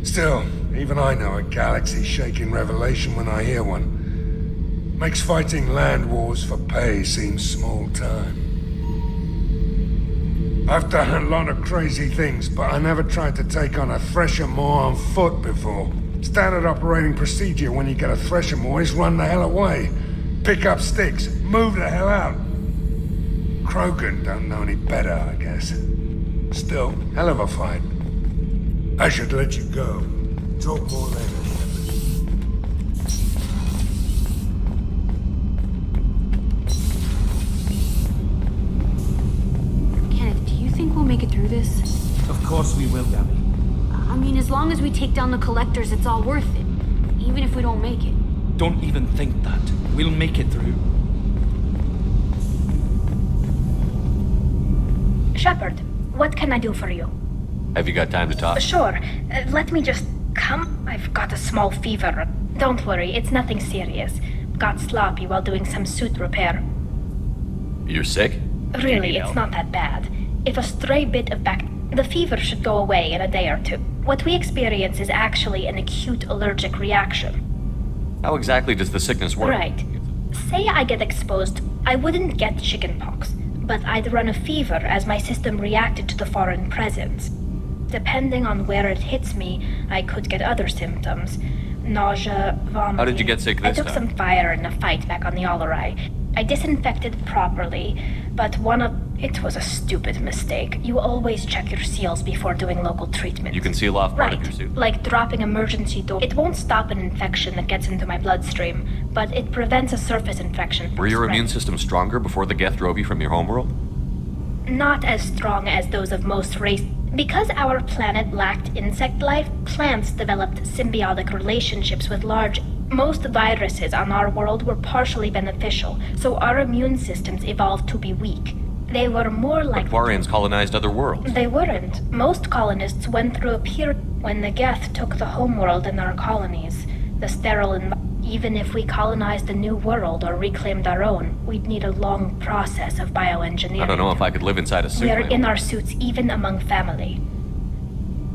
Still, even I know a galaxy-shaking revelation when I hear one. Makes fighting land wars for pay seem small time. I've done a lot of crazy things, but I never tried to take on a Thresher Maw on foot before. Standard operating procedure when you get a Thresher Maw is run the hell away. Pick up sticks, move the hell out. Krogan don't know any better, I guess. Still, hell of a fight. I should let you go. Talk more later. Kenneth, do you think we'll make it through this? Of course we will, Gabby. I mean, as long as we take down the collectors, it's all worth it. Even if we don't make it. Don't even think that. We'll make it through. Shepard, what can I do for you? Have you got time to talk? Sure. Let me just come. I've got a small fever. Don't worry, it's nothing serious. Got sloppy while doing some suit repair. You're sick? Really, it's not that bad. If a stray bit of the fever should go away in a day or two. What we experience is actually an acute allergic reaction. How exactly does the sickness work? Right. Say I get exposed, I wouldn't get chickenpox, but I'd run a fever as my system reacted to the foreign presence. Depending on where it hits me, I could get other symptoms. Nausea, vomiting. How did you get sick I this took time? some fire in a fight back on the Allerai. I disinfected properly, but it was a stupid mistake. You always check your seals before doing local treatment. You can seal off part of Right, your suit. like dropping emergency door. It won't stop an infection that gets into my bloodstream, but it prevents a surface infection. from Were your spreading. immune system stronger before the Geth drove you from your homeworld? Not as strong as those of most races. Because our planet lacked insect life, plants developed symbiotic relationships with large. Most viruses on our world were partially beneficial, so our immune systems evolved to be weak. They were more like. But Quarians colonized other worlds. They weren't. Most colonists went through a period when the Geth took the homeworld in our colonies. The sterile Even if we colonized a new world or reclaimed our own, we'd need a long process of bioengineering. I don't know if I could live inside a suit. We're my in own. our suits even among family.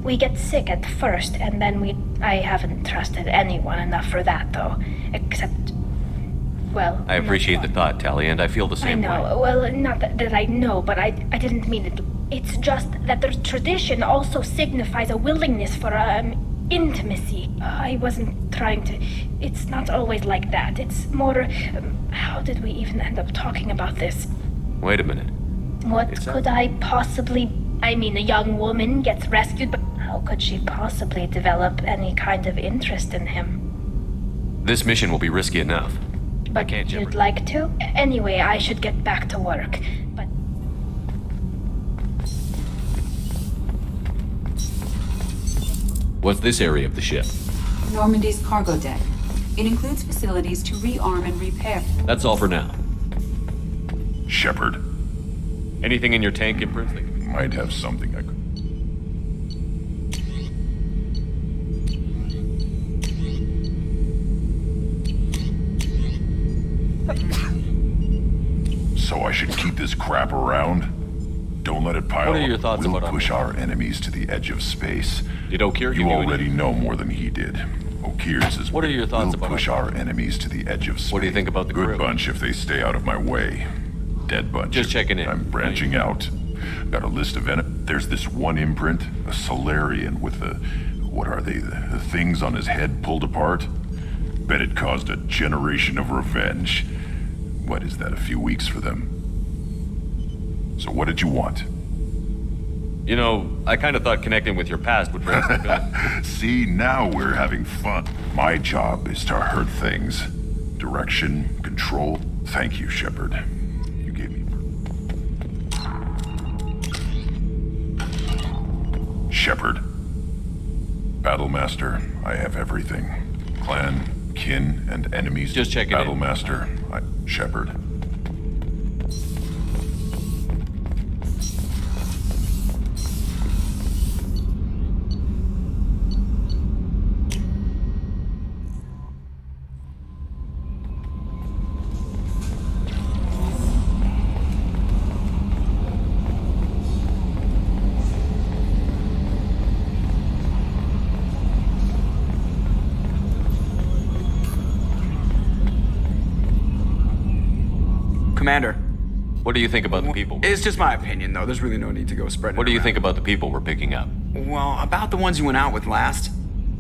We get sick at first, and then I haven't trusted anyone enough for that, though. Except, well... I appreciate the thought, Tally, and I feel the I same way. know. Well, not that I know, but I didn't mean it. It's just that the tradition also signifies a willingness for, intimacy. I wasn't trying to... It's not always like that. It's more... how did we even end up talking about this? Wait a minute. What It's could I possibly... I mean, a young woman gets rescued, but how could she possibly develop any kind of interest in him? This mission will be risky enough. But can't you'd like to? Anyway, I should get back to work. But What's this area of the ship? Normandy's cargo deck. It includes facilities to rearm and repair. That's all for now. Shepard. Anything in your tank, Imprint? Might have something I could... So I should keep this crap around? Don't let it pile up. What are your thoughts We'll about push our enemies to the edge of space. Did Okeer You already know more than he did. Okeer's is What are your thoughts we'll about push our enemies to the edge of space. What do you think about the Good crew? bunch if they stay out of my way. Dead bunch. Just checking in. I'm branching out. Got a list of There's this one imprint, a Solarian with the... What are they? The things on his head pulled apart? Bet it caused a generation of revenge. What is that, a few weeks for them? So what did you want? You know, I kind of thought connecting with your past would bring us together. See, now we're having fun. My job is to hurt things. Direction, control. Thank you, Shepard. You gave me... Shepard. Battlemaster, I have everything. Clan, kin, and enemies. Just checking in. Battlemaster, Shepard. Commander. What do you think about the people? It's just my opinion, though. There's really no need to go spreading What do you around. think about the people we're picking up? Well, about the ones you went out with last.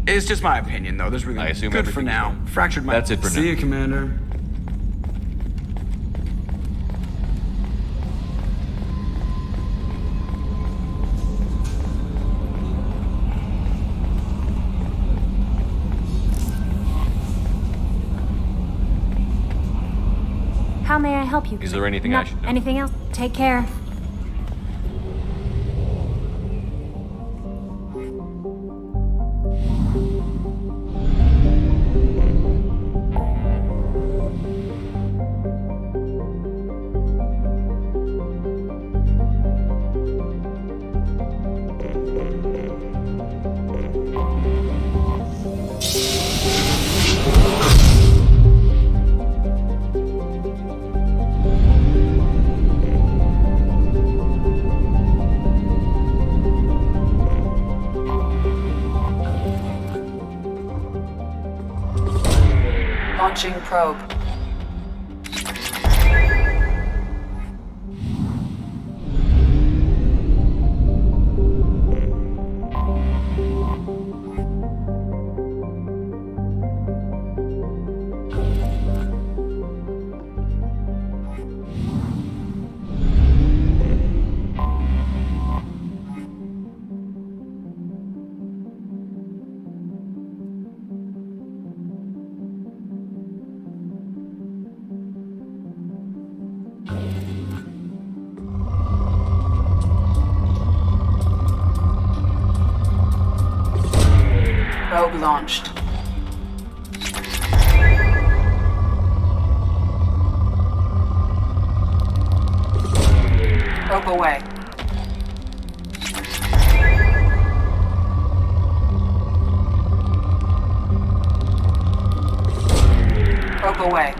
It's just my opinion, though. There's really I assume good for everything's now. fine. Fractured my... That's it for now. See you, Commander. How may I help you? Is there anything I should know? Anything else? Take care. Launching probe. Probe launched. Probe away. Probe away.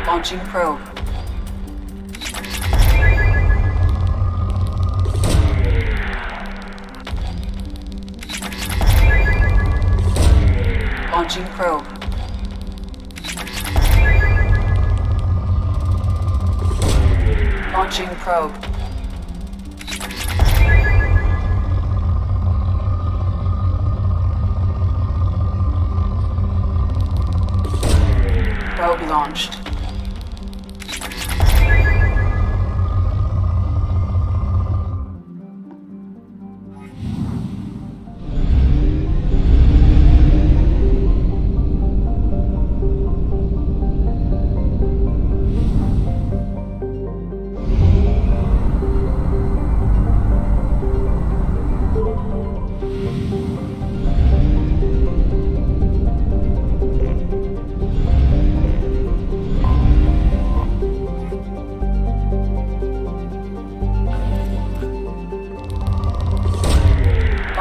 Launching probe. Launching probe. Launching probe. Probe launched.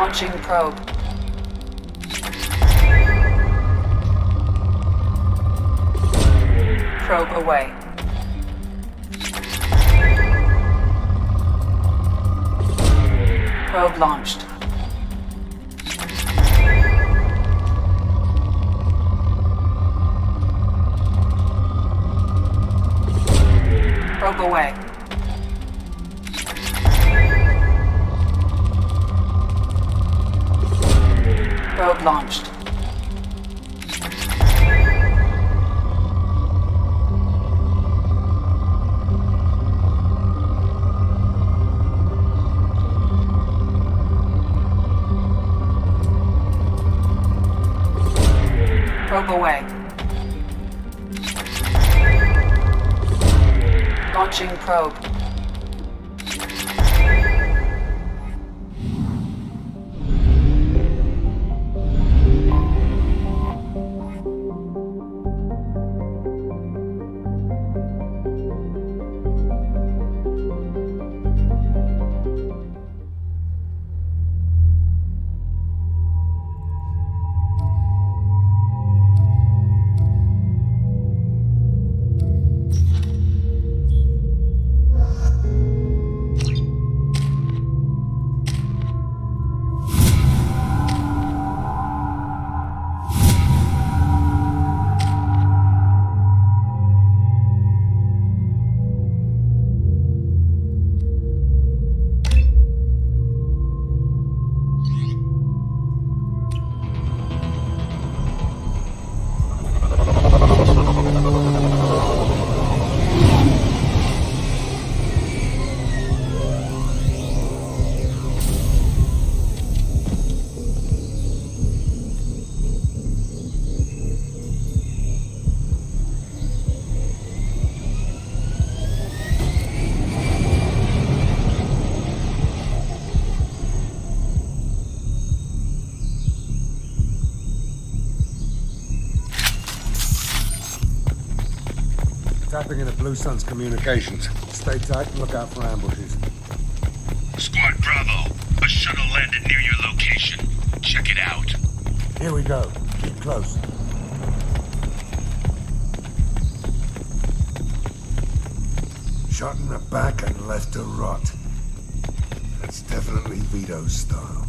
Launching probe. Probe away. Probe launched. Probe away. Probe launched. Probe away. Launching probe. Tapping into Blue Sun's communications. Stay tight and look out for ambushes. Squad Bravo, a shuttle landed near your location. Check it out. Here we go. Keep close. Shot in the back and left to rot. That's definitely Vito's style.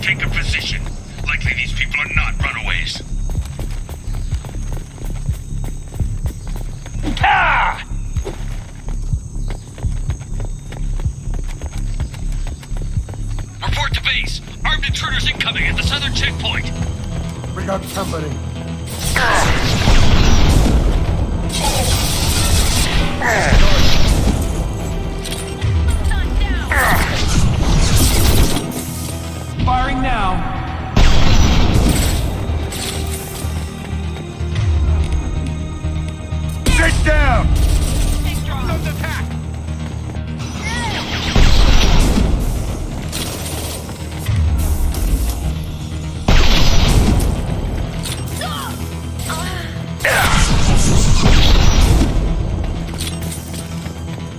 Take a position. Likely these people are not runaways. Ah! Report to base. Armed intruders incoming at the southern checkpoint. We got company. Firing now. Sit down! Don't attack!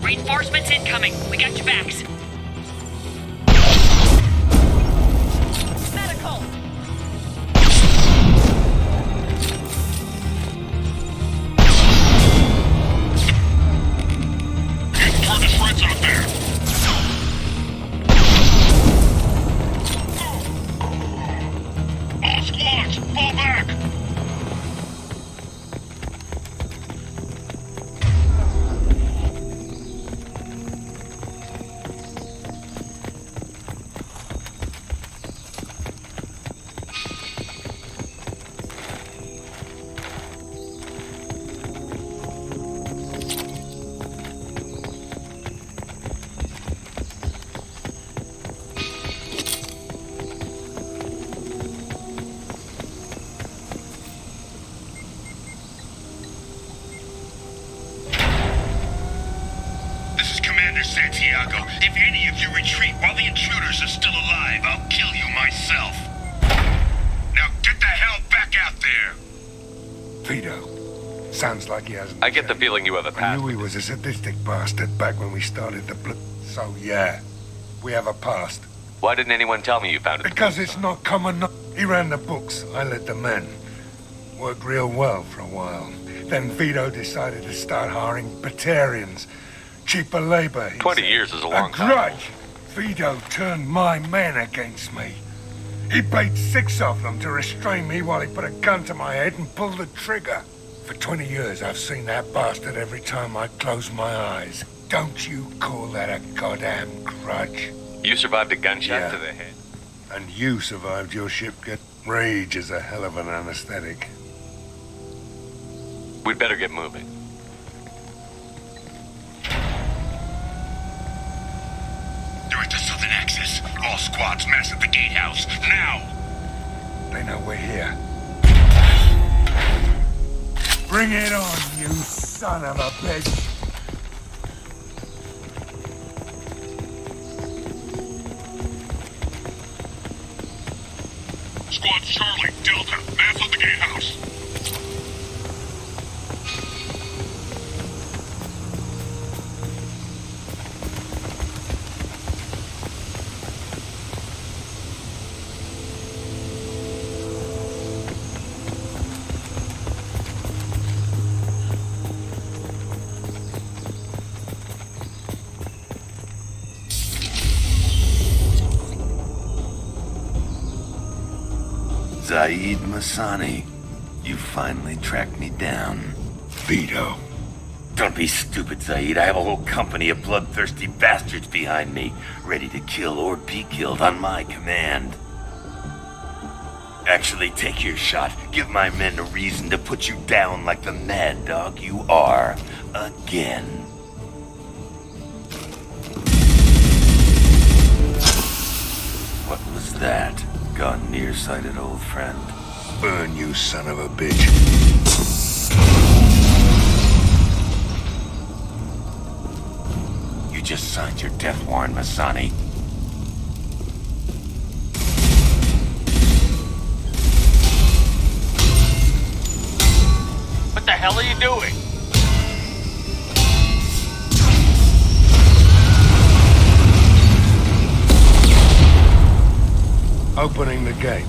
Reinforcements incoming. We got your backs. Santiago, if any of you retreat while the intruders are still alive, I'll kill you myself. Now get the hell back Vito. Sounds like he hasn't. I get the feeling you have a I past. knew he was a sadistic bastard back when we started the So yeah, we have a past. Why didn't anyone tell me you found it? Because it's not common. He ran the books, I led the men. Worked real well for a while. Then Vito decided to start hiring Batarians. Cheaper labor. 20 years is a long time. A grudge. Vito turned my men against me. He paid 6 of them to restrain me while he put a gun to my head and pulled the trigger. For 20 years, I've seen that bastard every time I close my eyes. Don't you call that a goddamn grudge? You survived a gunshot to the head. And you survived your shipwreck. Rage is a hell of an anesthetic. We'd better get moving. Direct to Southern Axis. All squads mass at the gatehouse. Now! They know we're here. Bring it on, you son of a bitch! Squad Charlie, Delta, mass at the gatehouse. Zaid Masani, you finally tracked me down. Vito. Don't be stupid, Zaid. I have a whole company of bloodthirsty bastards behind me, ready to kill or be killed on my command. Actually, take your shot. Give my men a reason to put you down like the mad dog you are. Again. What was that? Gone nearsighted, old friend. Burn, you son of a bitch. You just signed your death warrant, Masani. What the hell are you doing? Opening the gate.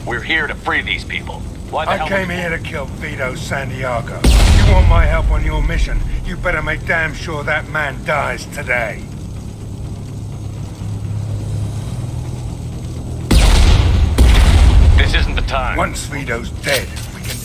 We're here to free these people. Why the hell? I came here to kill Vito Santiago. You want my help on your mission? You better make damn sure that man dies today. This isn't the time. Once Vito's dead, we can...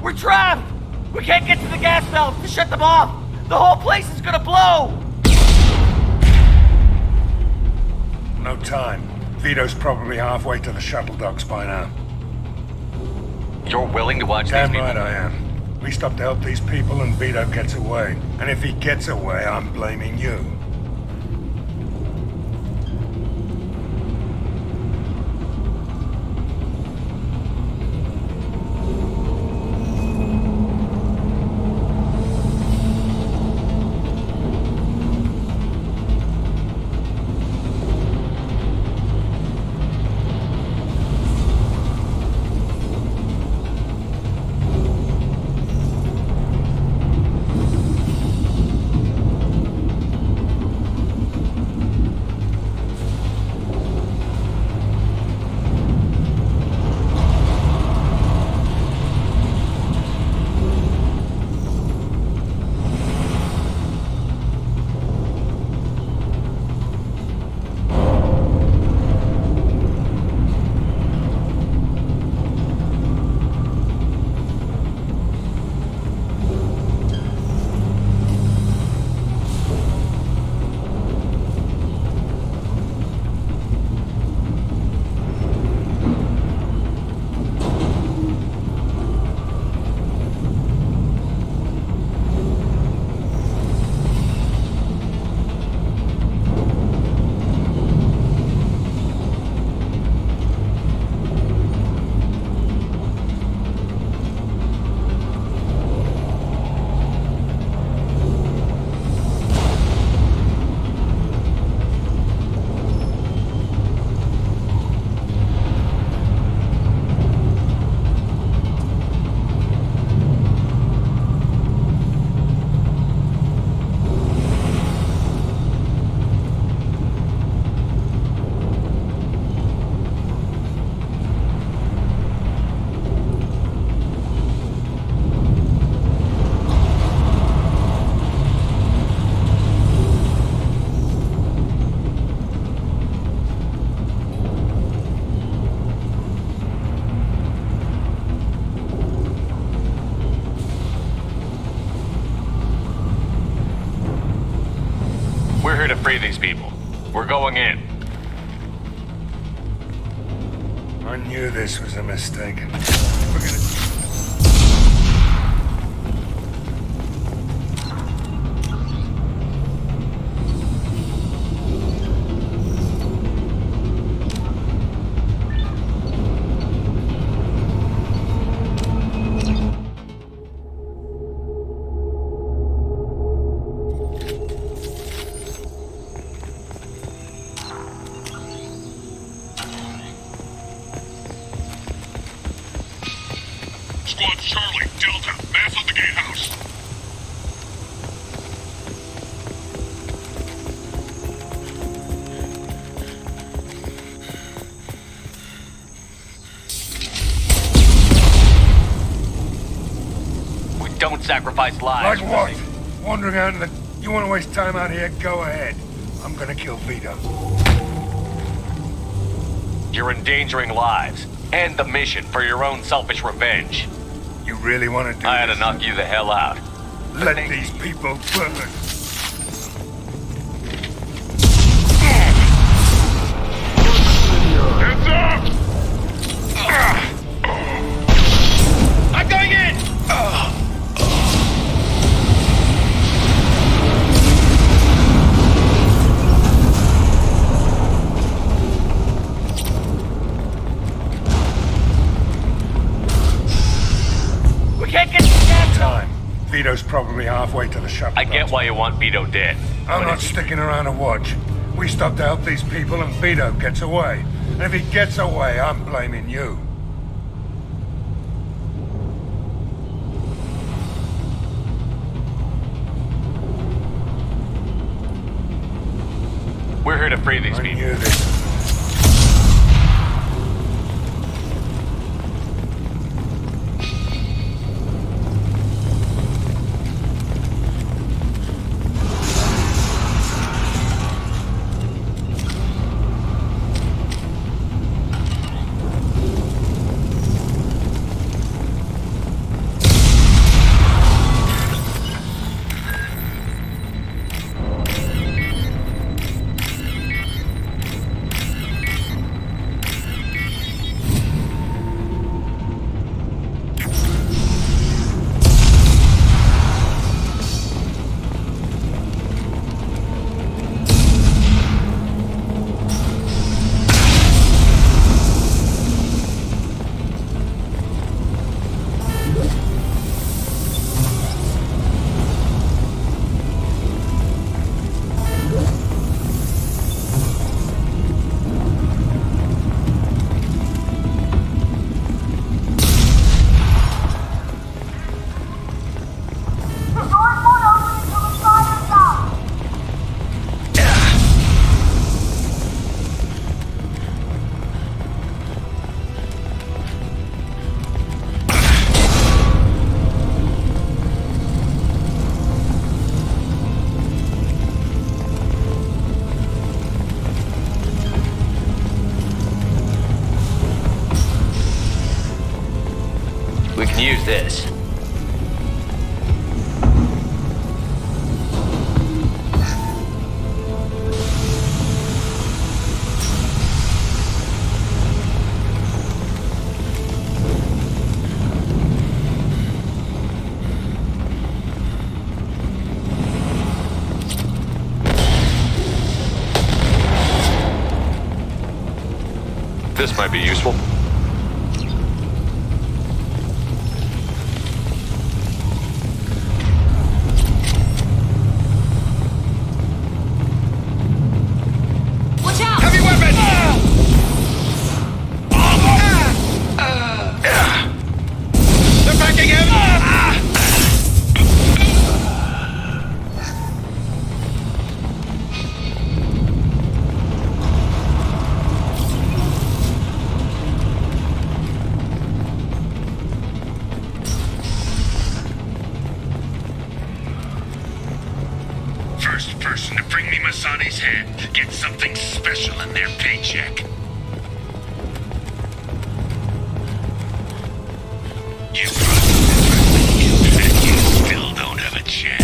We're trapped! We can't get to the gas valves to shut them off! The whole place is gonna blow! No time. Vito's probably halfway to the shuttle docks by now. You're willing to watch Damn these people? right I am. We stop to help these people and Vito gets away. And if he gets away, I'm blaming you. to free these people. We're going in. I knew this was a mistake. We're gonna... Squad Charlie, Delta, mass on the gatehouse. We don't sacrifice lives. Like what? Wandering out in the... You want to waste time out here? Go ahead. I'm gonna kill Vito. You're endangering lives. End the mission for your own selfish revenge. You really want to do I had this? to knock you the hell out. Let these people burn. Heads up! I'm going in! We can't get gas Time. Vito's probably halfway to the shuttle. I get why you want Vito dead. I'm not sticking around to watch. We stop to help these people and Vito gets away. And if he gets away, I'm blaming you. We're here to free these people. I knew this. We can use this. This might be useful. First person to bring me Masani's head gets something special in their paycheck. You still don't have a chance.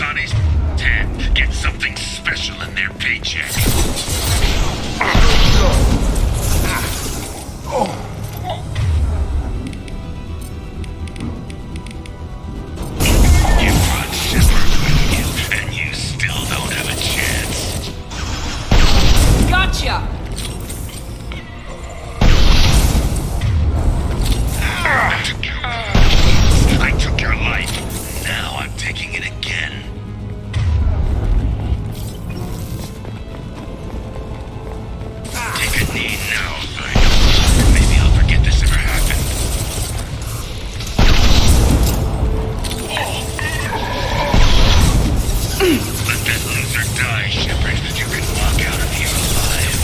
Sonny's 10 get something special in their paycheck. You brought Shepard with you, and you still don't have a chance. Gotcha! I took your life. Now I'm taking it again. Take a knee now, Rhino. Maybe I'll forget this ever happened. Let that loser die, Shepard. You can walk out of here alive.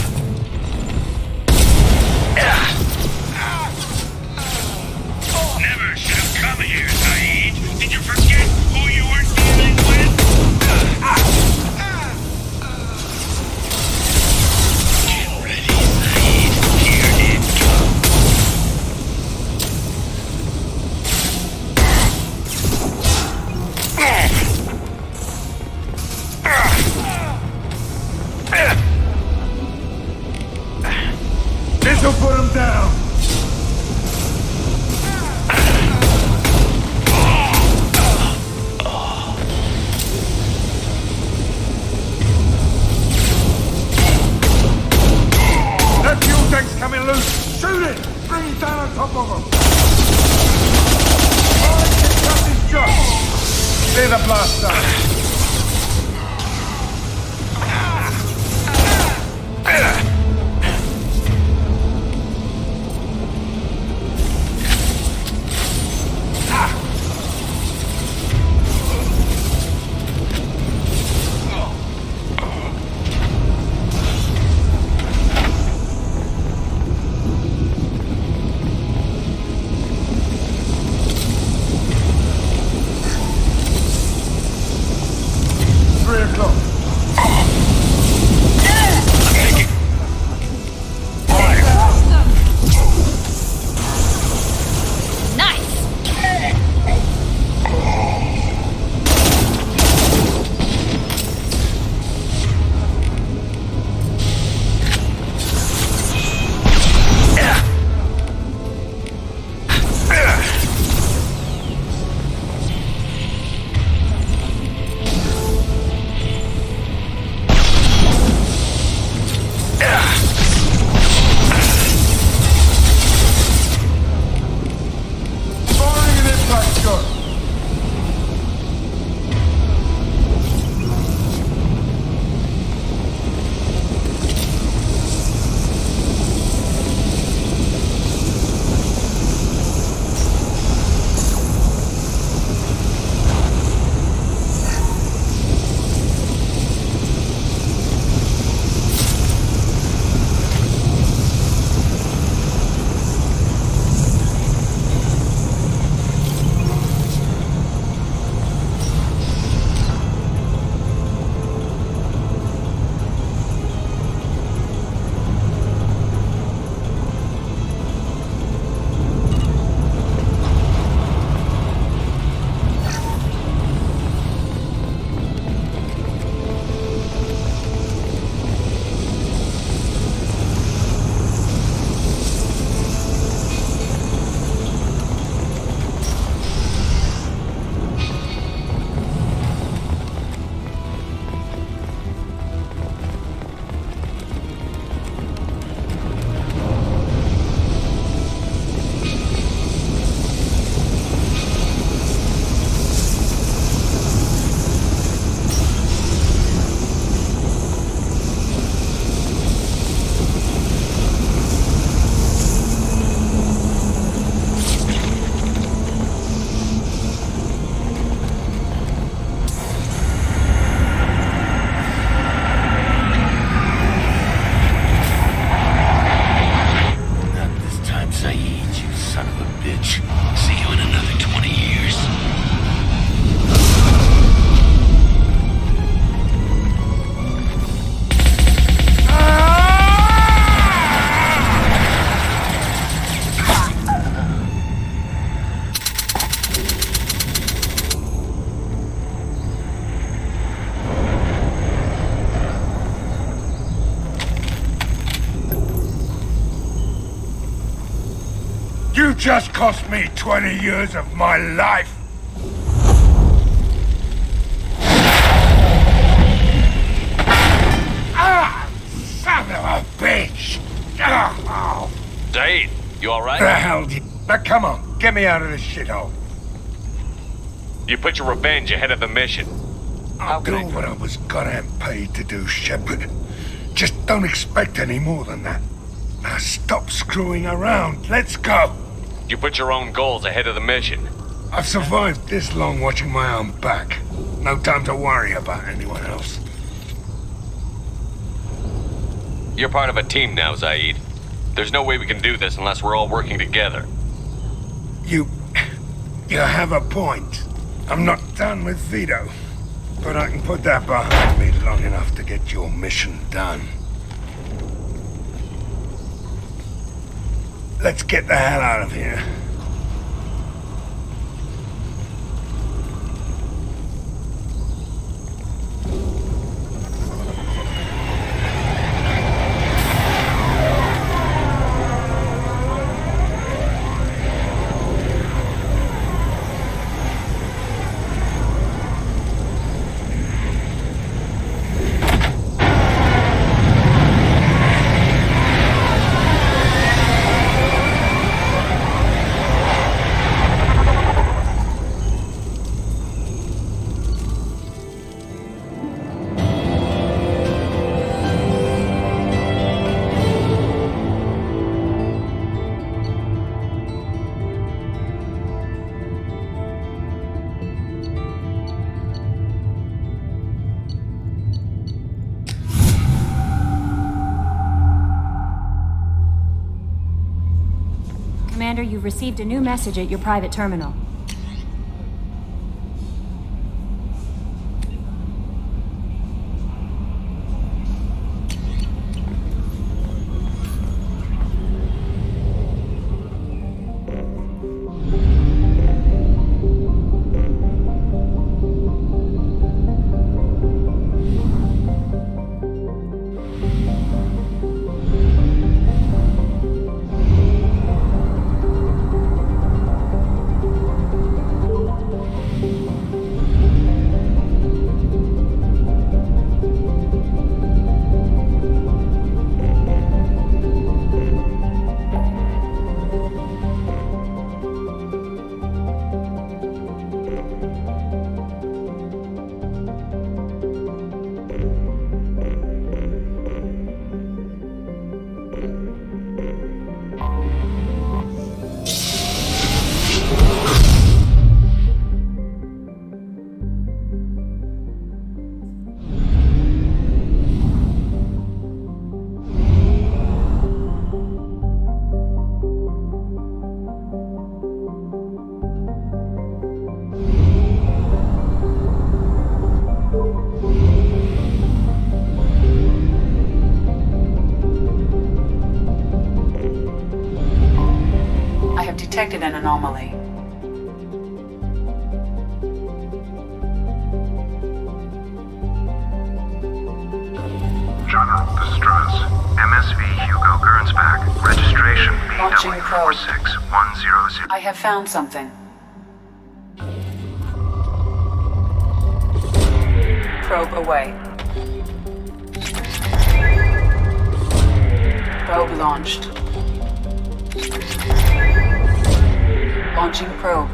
Never should have come here, Saeed. Did you forget who you were dealing with? Get ready, Saeed. Here it comes. This'll put him down. That fuel tank's coming loose. Shoot it! Bring it down on top of him. Alright, get up his shot. Clear the blaster. just cost me 20 years of my life. Ah! Son of a bitch! Oh. Zaid, you alright? The hell do you... Now come on, get me out of this shithole. You put your revenge ahead of the mission. I'll do what I was goddamn paid to do, Shepard. Just don't expect any more than that. Now stop screwing around. Let's go. You put your own goals ahead of the mission. I've survived this long watching my own back. No time to worry about anyone else. You're part of a team now, Zaid. There's no way we can do this unless we're all working together. You have a point. I'm not done with Vito, but I can put that behind me long enough to get your mission done. Let's get the hell out of here. Commander, you've received a new message at your private terminal. Detected an anomaly. General distress. MSV Hugo Gernsback. Registration BW46100. I have found something. Probe away. Probe launched. Launching probe.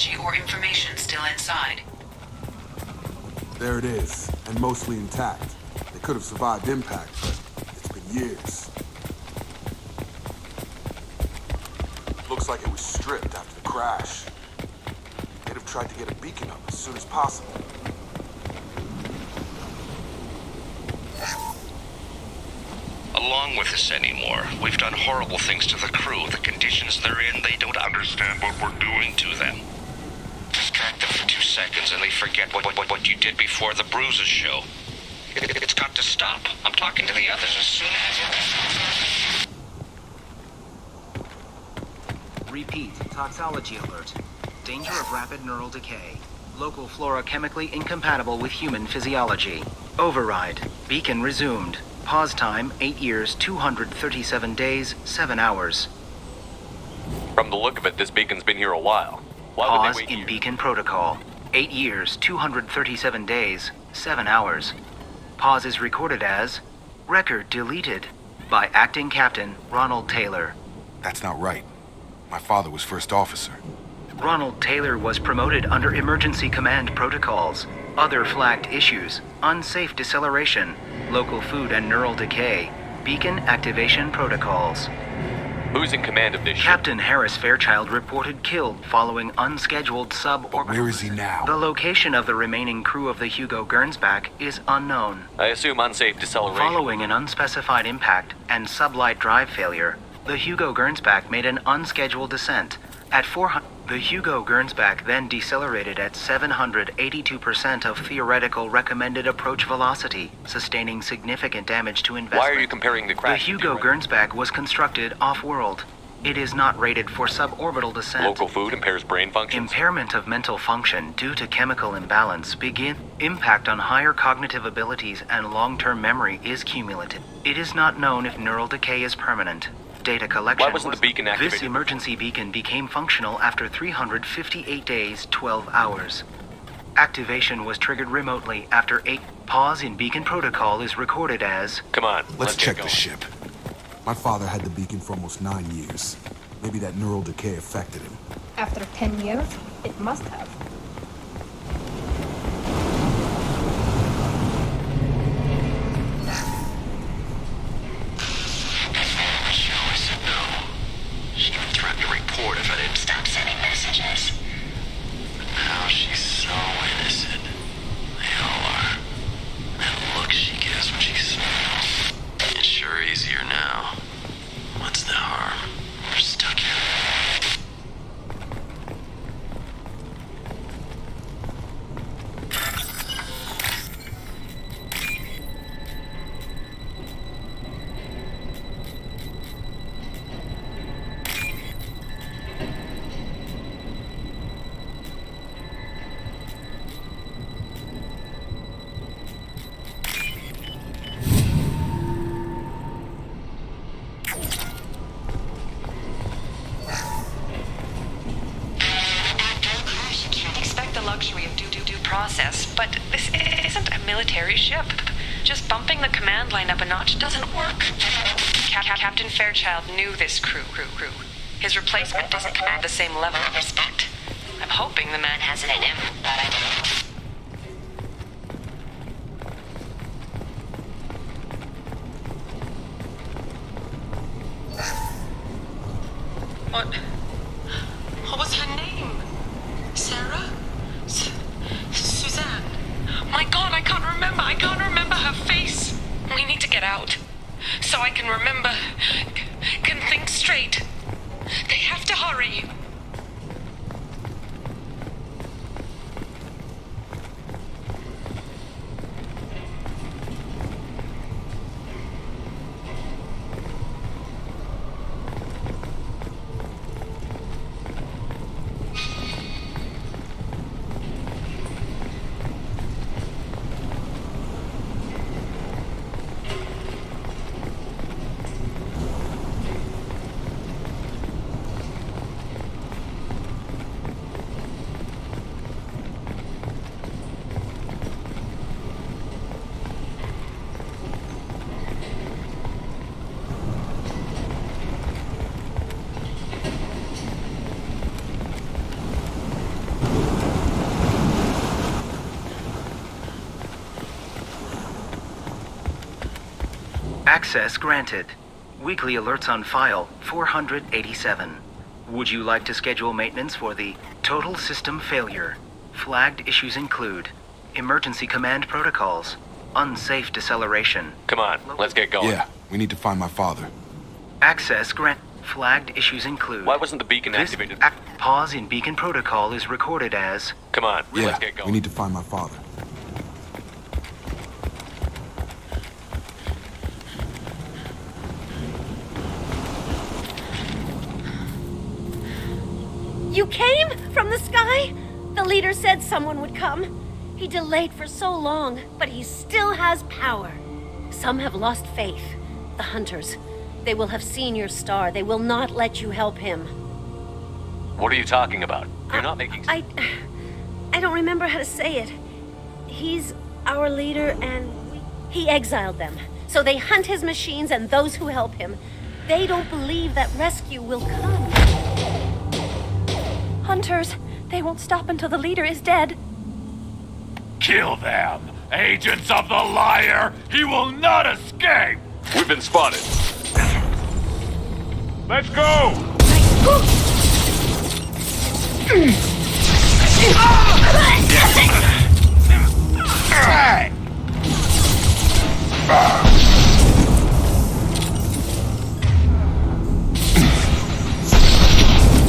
technology or information still inside. There it is, and mostly intact. They could have survived impact, but it's been years. Looks like it was stripped after the crash. They'd have tried to get a beacon up as soon as possible. Along with this anymore. We've done horrible things to the crew. The conditions they're in, they don't understand what we're doing to them. Distract them for 2 seconds and they forget what you did before the Bruises show. It's got to stop. I'm talking to the others as soon as... Repeat, toxology alert. Danger of rapid neural decay. Local flora chemically incompatible with human physiology. Override. Beacon resumed. Pause time, 8 years, 237 days, 7 hours. From the look of it, this beacon's been here a while. Why would Pause they wait in here? beacon protocol. 8 years, 237 days, 7 hours. Pause is recorded as record deleted by Acting Captain Ronald Taylor. That's not right. My father was first officer. Ronald Taylor was promoted under emergency command protocols. Other flagged issues: unsafe deceleration, local food and neural decay, beacon activation protocols. Who's in command of this ship? Captain Harris Fairchild reported killed following unscheduled suborbital. Where is he now? The location of the remaining crew of the Hugo Gernsback is unknown. I assume unsafe deceleration. Following an unspecified impact and sublight drive failure, the Hugo Gernsback made an unscheduled descent. At 400, the Hugo Gernsback then decelerated at 782% of theoretical recommended approach velocity, sustaining significant damage to investment. Why are you comparing the crash? The Hugo Gernsback was constructed off-world. It is not rated for suborbital descent. Local food impairs brain function. Impairment of mental function due to chemical imbalance impact on higher cognitive abilities and long-term memory is cumulative. It is not known if neural decay is permanent. Data collection. Why wasn't the beacon activated? This emergency beacon became functional after 358 days, 12 hours. Activation was triggered remotely after 8. Pause in beacon protocol is recorded as... Come on, let's check the ship. My father had the beacon for almost 9 years. Maybe that neural decay affected him. After 10 years, it must have. She even threatened to report if I didn't stop sending messages. But now she's so innocent. They all are. That look she gives when she smiles. It's sure easier now. What's the harm? We're stuck here. process, but this isn't a military ship. Just bumping the command line up a notch doesn't work. Captain Fairchild knew this crew. His replacement doesn't command the same level of respect. I'm hoping the man has it in him, but I don't. What was her name? Sarah? Suzanne? My God, I can't remember. I can't remember her face. We need to get out. So I can remember. Can think straight. They have to hurry. Access granted. Weekly alerts on file, 487. Would you like to schedule maintenance for the total system failure? Flagged issues include emergency command protocols, unsafe deceleration. Come on, let's get going. Yeah, we need to find my father. Access grant. Flagged issues include... Why wasn't the beacon activated? Pause in beacon protocol is recorded as... Come on, Yeah, let's get going. we need to find my father. You came from the sky? The leader said someone would come. He delayed for so long, but he still has power. Some have lost faith. The hunters. They will have seen your star. They will not let you help him. What are you talking about? You're not making... I don't remember how to say it. He's our leader and he exiled them. So they hunt his machines and those who help him. They don't believe that rescue will come. Hunters, they won't stop until the leader is dead. Kill them! Agents of the liar! He will not escape! We've been spotted. Let's go!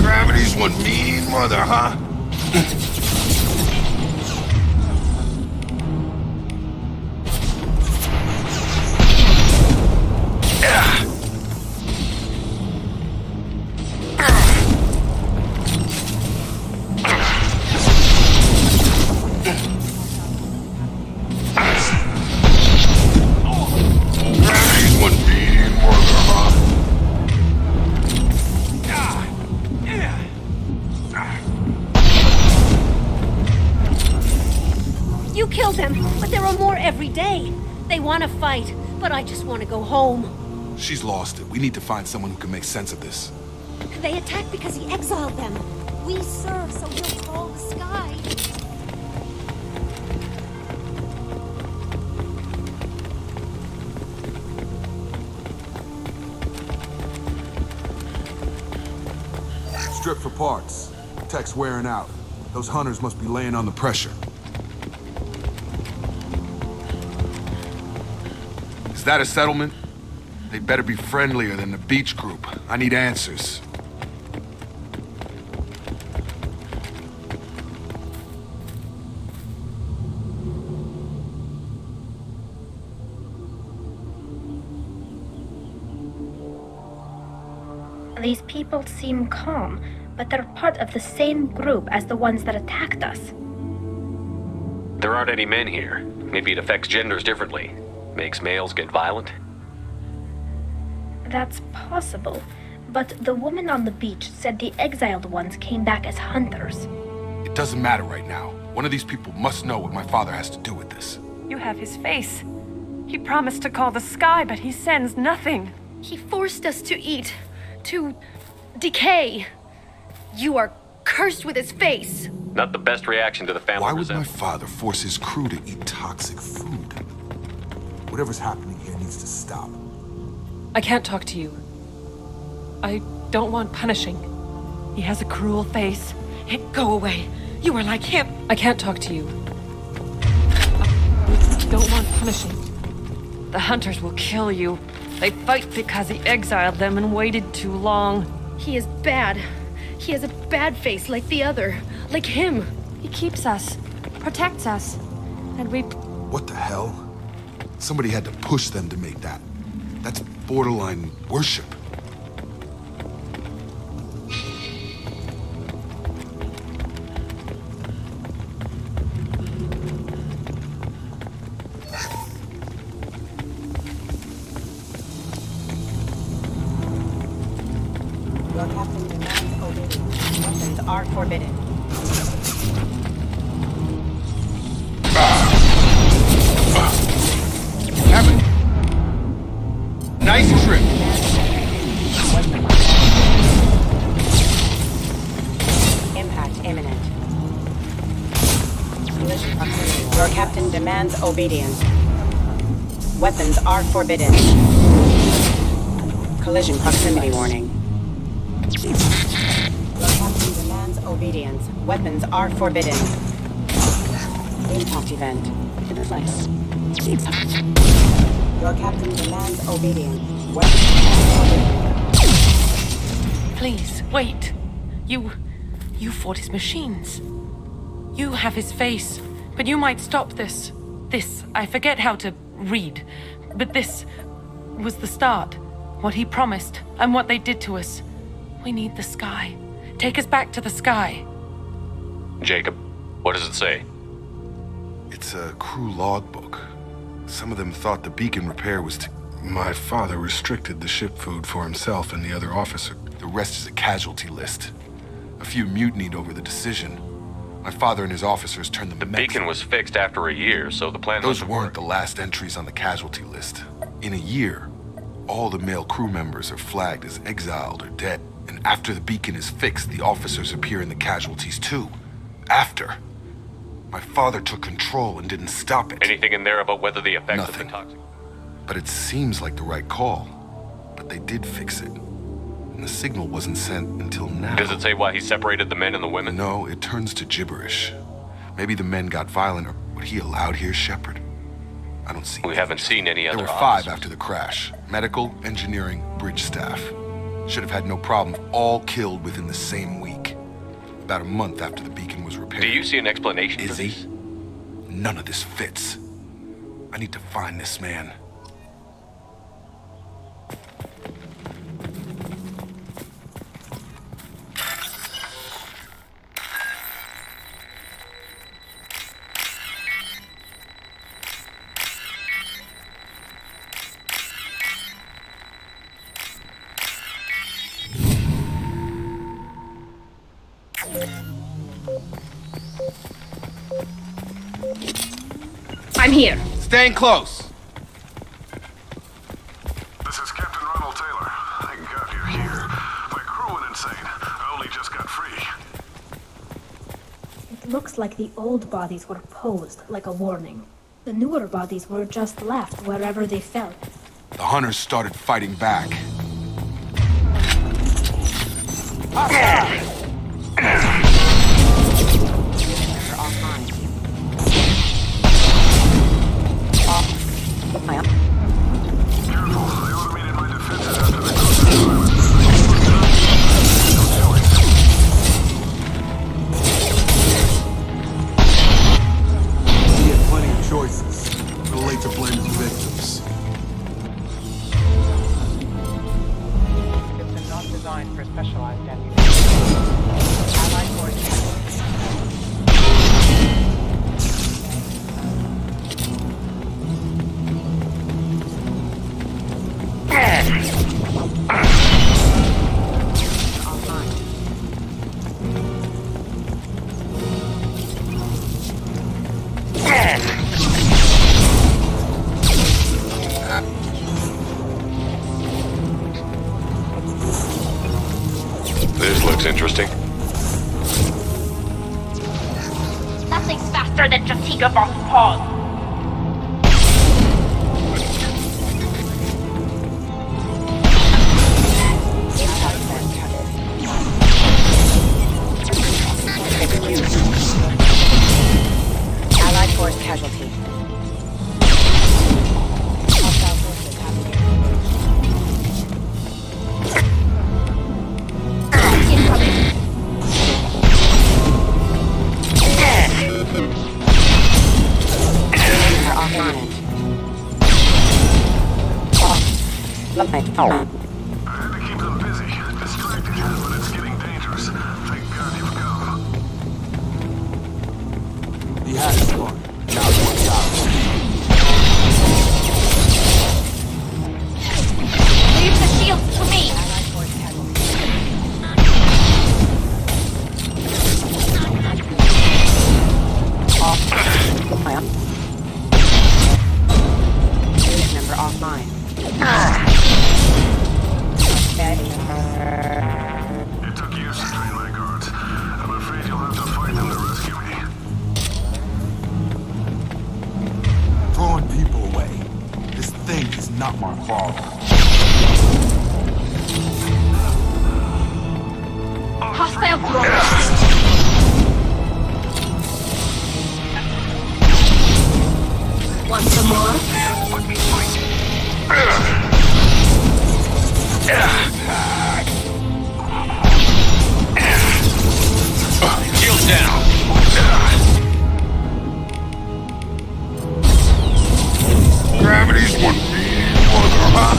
Gravity's one mean mother, huh? You killed them, but there are more every day. They want to fight, but I just want to go home. She's lost it. We need to find someone who can make sense of this. They attacked because he exiled them. We serve, so he'll call the sky. Strip for parts. Tech's wearing out. Those hunters must be laying on the pressure. Is that a settlement? They'd better be friendlier than the beach group. I need answers. These people seem calm, but they're part of the same group as the ones that attacked us. There aren't any men here. Maybe it affects genders differently. Makes males get violent? That's possible, but the woman on the beach said the exiled ones came back as hunters. It doesn't matter right now. One of these people must know what my father has to do with this. You have his face. He promised to call the sky, but he sends nothing. He forced us to eat, to decay. You are cursed with his face. Not the best reaction to the family. Why would my father force his crew to eat toxic food? Whatever's happening here needs to stop. I can't talk to you. I don't want punishing. He has a cruel face. Go away. You are like him. I can't talk to you. I don't want punishing. The hunters will kill you. They fight because he exiled them and waited too long. He is bad. He has a bad face like the other. Like him. He keeps us. Protects us. And we... What the hell? Somebody had to push them to make that. That's borderline worship. Your captain demands obedience. Weapons are forbidden. Captain. Nice trip. Impact imminent. Collision proximity. Your captain demands obedience. Weapons are forbidden. Collision proximity warning. Your captain demands obedience. Weapons are forbidden. Impact event. In place. Your captain demands obedience. Weapons are forbidden. Please, wait. You fought his machines. You have his face, but you might stop this. This, I forget how to read, but this was the start. What he promised, and what they did to us. We need the sky. Take us back to the sky. Jacob, what does it say? It's a crew logbook. Some of them thought the beacon repair was to... My father restricted the ship food for himself and the other officer. The rest is a casualty list. A few mutinied over the decision. My father and his officers turned them... The beacon was fixed after a year, so the plan Those weren't the last entries on the casualty list. In a year, all the male crew members are flagged as exiled or dead. And after the beacon is fixed, the officers appear in the casualties too. After. My father took control and didn't stop it. Anything in there about whether the effects Nothing. of the toxic... But it seems like the right call. But they did fix it. And the signal wasn't sent until now. Does it say why he separated the men and the women? No, it turns to gibberish. Maybe the men got violent, or what he allowed here, Shepard. I don't see. We haven't seen any other There were officers. 5 after the crash. Medical, engineering, bridge staff. Should have had no problem. All killed within the same week. About a month after the beacon was repaired. Do you see an explanation for Izzy? this? None of this fits. I need to find this man. I'm here. Staying close. This is Captain Ronald Taylor. Thank God you're here. My crew went insane. I only just got free. It looks like the old bodies were posed like a warning. The newer bodies were just left wherever they fell. The hunters started fighting back. He had plenty of choices. Too late to blame his victims. System not designed for specialized ammunition. Allied forces. This looks interesting. Nothing's faster than Jatiga Von's paws. Allied force casualty. Hostile forces have I had to keep them busy, distracted, but it's getting dangerous. Thank God you've come. He had his fun. Now watch out. Leave the shields to me. unit member offline. It took years to train my guards. I'm afraid you'll have to fight them to rescue me. Throwing people away. This thing is not my fault. Hostile drone. Want some more? Shield down. Gravity's one mean mother, huh?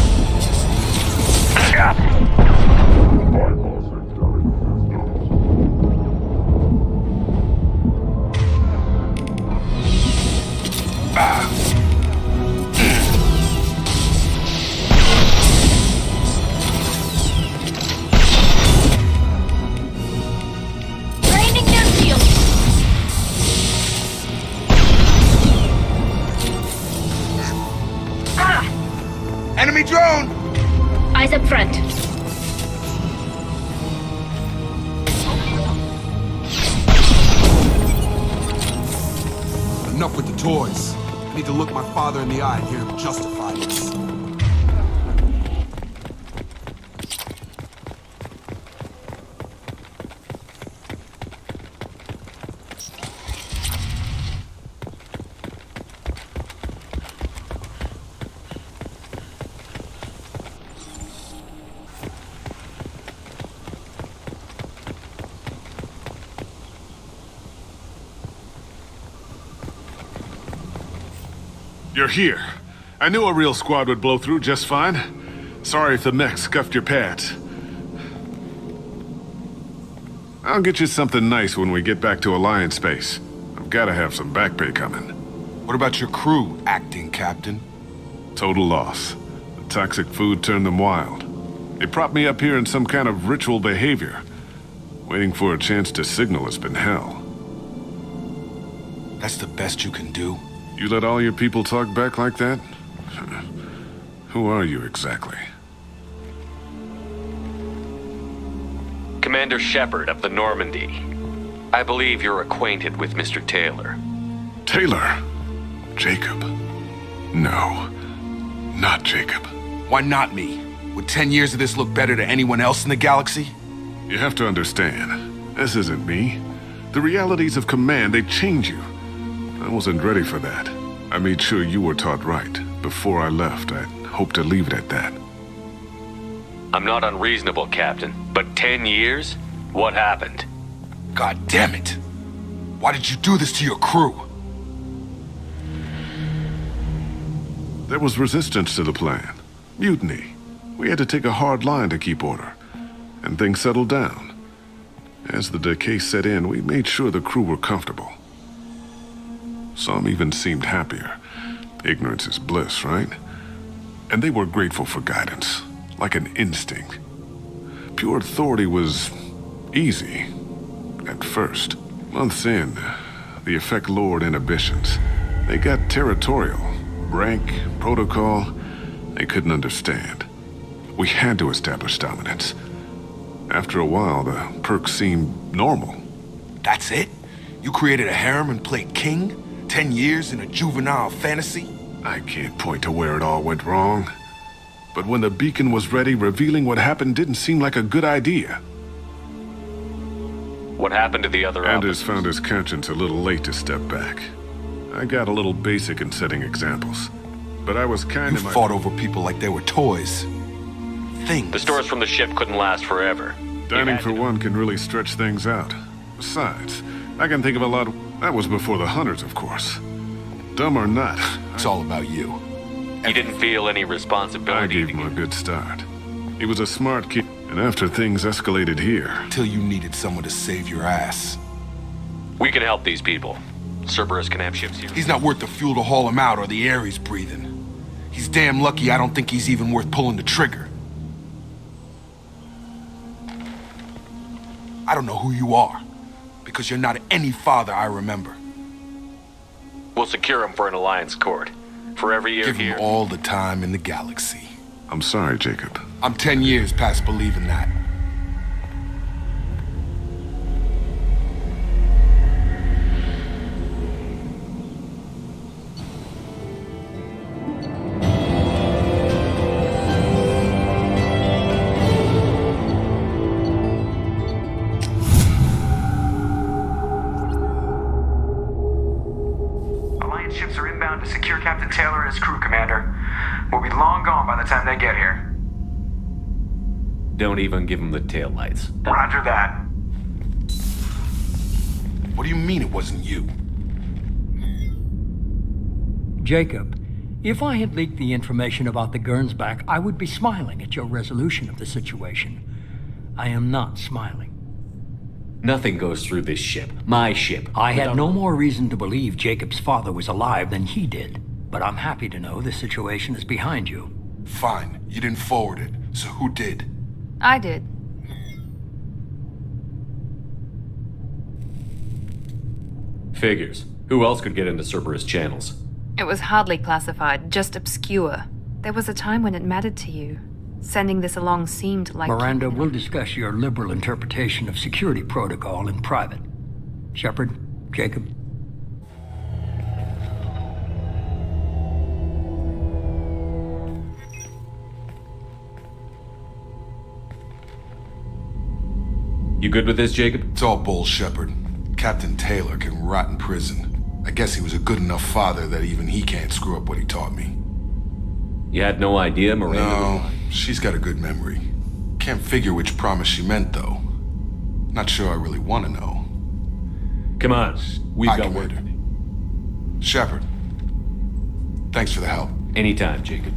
Draining their shield. Enemy drone! Eyes up front. Enough with the toys. I need to look my father in the eye and hear him justify this. You're here. I knew a real squad would blow through just fine. Sorry if the mech scuffed your pads. I'll get you something nice when we get back to Alliance base. I've gotta have some back pay coming. What about your crew, acting captain? Total loss. The toxic food turned them wild. They propped me up here in some kind of ritual behavior. Waiting for a chance to signal has been hell. That's the best you can do? You let all your people talk back like that? Who are you exactly? Commander Shepard of the Normandy. I believe you're acquainted with Mr. Taylor. Taylor? Jacob? No, not Jacob. Why not me? Would 10 years of this look better to anyone else in the galaxy? You have to understand, this isn't me. The realities of command, they change you. I wasn't ready for that. I made sure you were taught right. Before I left, I hoped to leave it at that. I'm not unreasonable, Captain, but 10 years? What happened? God damn it! Why did you do this to your crew? There was resistance to the plan. Mutiny. We had to take a hard line to keep order. And things settled down. As the decay set in, we made sure the crew were comfortable. Some even seemed happier. Ignorance is bliss, right? And they were grateful for guidance, like an instinct. Pure authority was easy, at first. Months in, the effect lowered inhibitions. They got territorial. Rank, protocol, they couldn't understand. We had to establish dominance. After a while, the perks seemed normal. That's it? You created a harem and played king? 10 years in a juvenile fantasy? I can't point to where it all went wrong. But when the beacon was ready, revealing what happened didn't seem like a good idea. What happened to the other Anders found his conscience a little late to step back. I got a little basic in setting examples. But I was kind of... You fought over people like they were toys. Things. The stores from the ship couldn't last forever. Dining for one can really stretch things out. Besides, I can think of a lot... That was before the Hunters, of course. Dumb or not, it's all about you. You didn't feel any responsibility. I gave him a good start. He was a smart kid, and after things escalated here... Till you needed someone to save your ass. We can help these people. Cerberus can have ships here. He's not worth the fuel to haul him out or the air he's breathing. He's damn lucky I don't think he's even worth pulling the trigger. I don't know who you are, because you're not any father I remember. We'll secure him for an Alliance court. For every year Give here. him all the time in the galaxy. I'm sorry, Jacob. I'm 10 years past believing that. secure Captain Taylor and his crew, Commander. We'll be long gone by the time they get here. Don't even give him the taillights. Roger that. What do you mean it wasn't you? Jacob, if I had leaked the information about the Gernsback, I would be smiling at your resolution of the situation. I am not smiling. Nothing goes through this ship. My ship. I had no more reason to believe Jacob's father was alive than he did, but I'm happy to know the situation is behind you. Fine, you didn't forward it, so who did? I did. Figures. Who else could get into Cerberus channels? It was hardly classified, just obscure. There was a time when it mattered to you. Sending this along seemed like... Miranda, we'll discuss your liberal interpretation of security protocol in private. Shepard, Jacob. You good with this, Jacob? It's all bull, Shepard. Captain Taylor can rot in prison. I guess he was a good enough father that even he can't screw up what he taught me. You had no idea, Miranda? No, she's got a good memory. Can't figure which promise she meant, though. Not sure I really want to know. Come on, we've got work. Shepard, thanks for the help. Anytime, Jacob.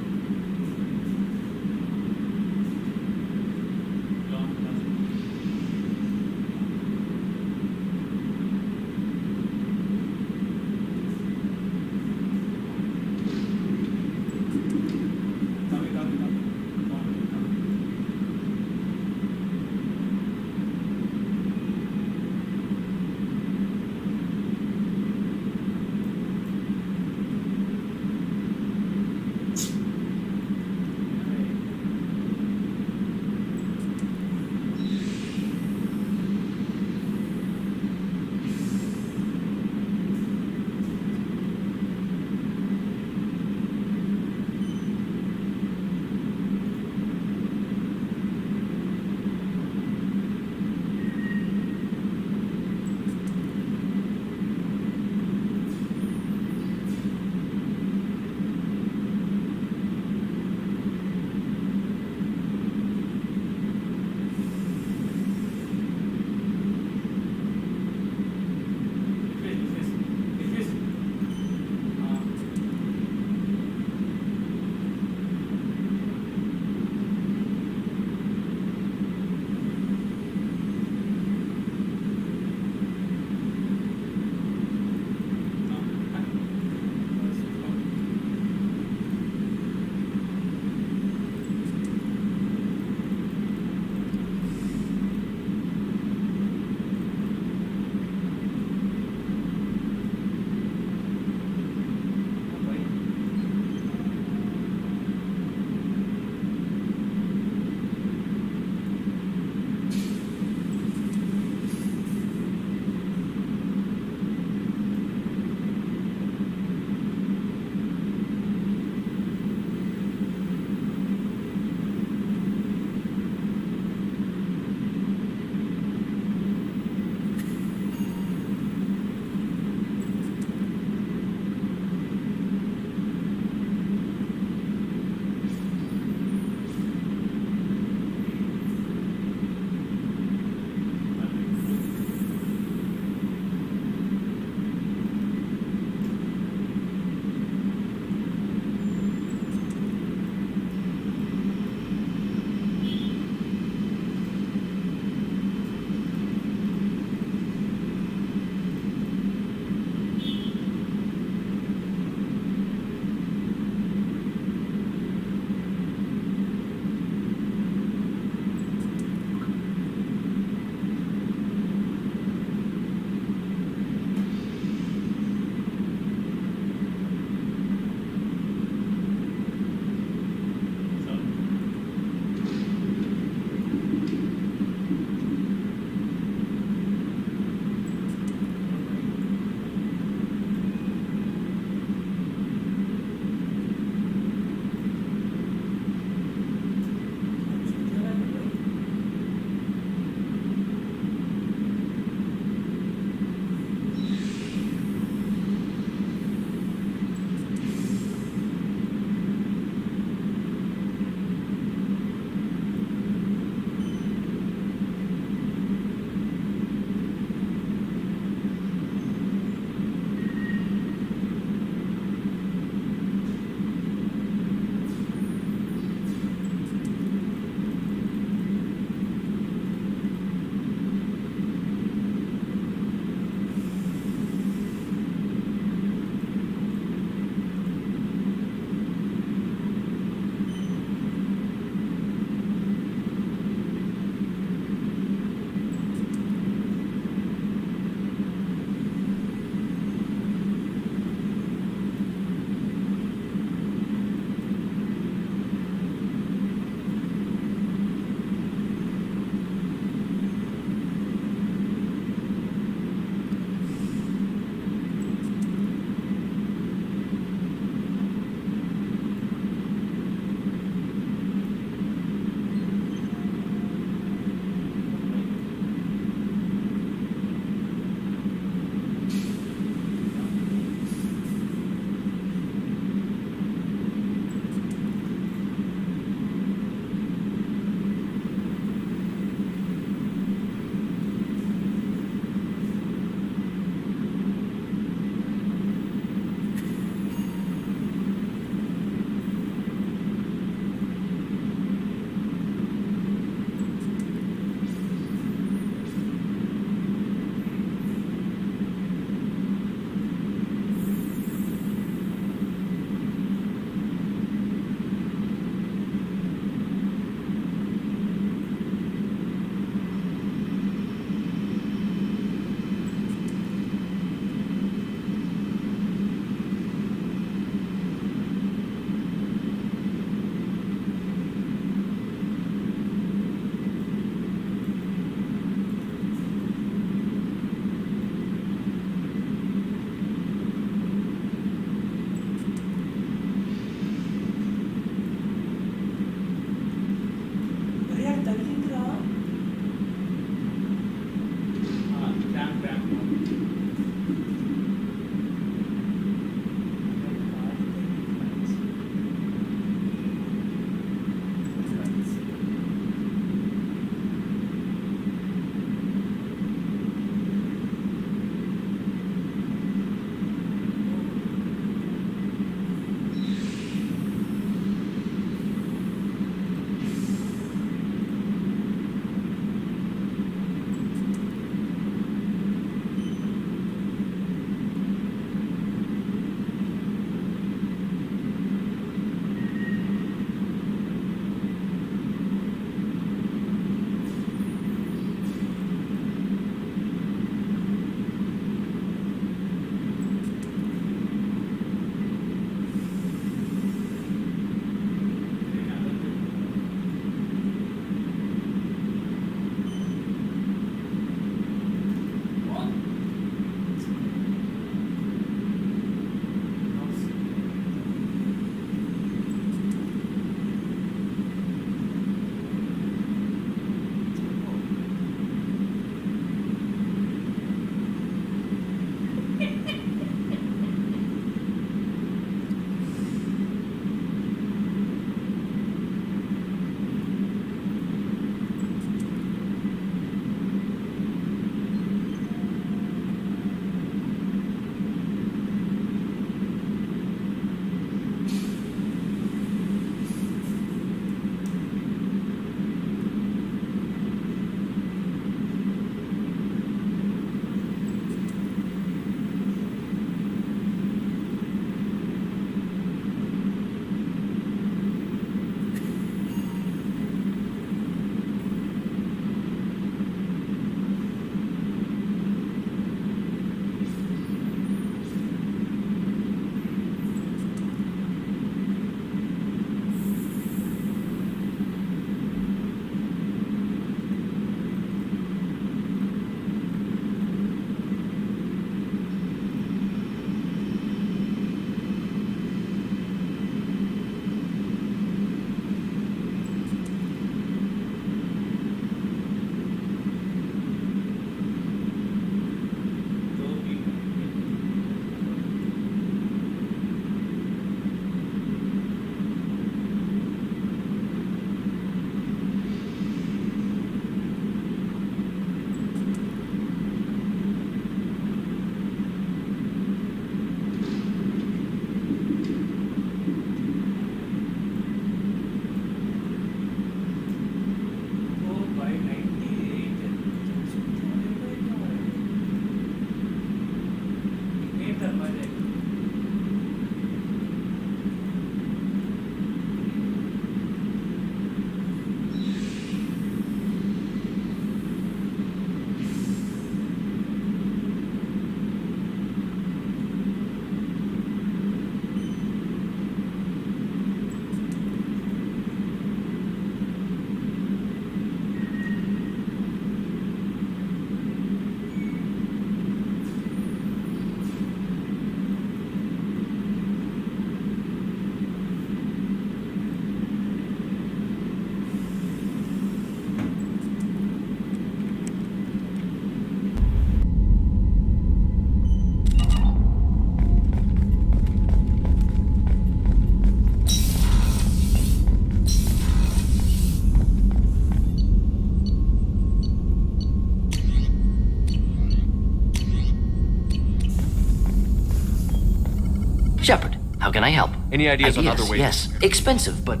Shepard, how can I help? Any ideas on other ways? Yes. Expensive, but...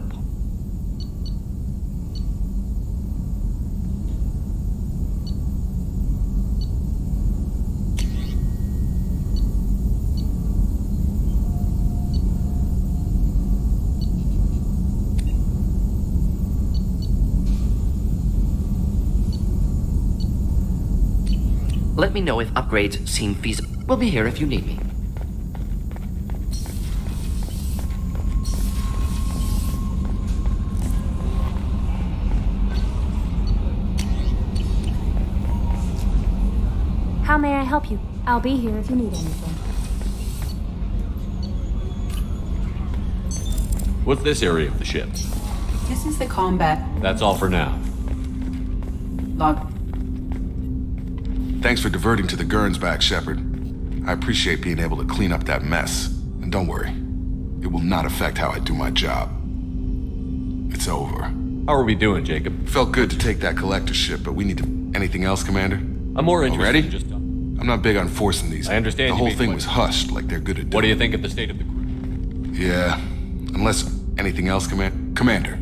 Let me know if upgrades seem feasible. We'll be here if you need me. How may I help you? I'll be here if you need anything. What's this area of the ship? This is the combat That's all for now. log. Thanks for diverting to the Gernsback, Shepard. I appreciate being able to clean up that mess. And don't worry, it will not affect how I do my job. It's over. How are we doing, Jacob? Felt good to take that collector ship, but we need to... Anything else, Commander? I'm more interested Already? in just... I'm not big on forcing these. I understand The you whole mean thing what- was hushed, like they're good at doing. What do you think of the state of the crew? Yeah, unless anything else, Commander.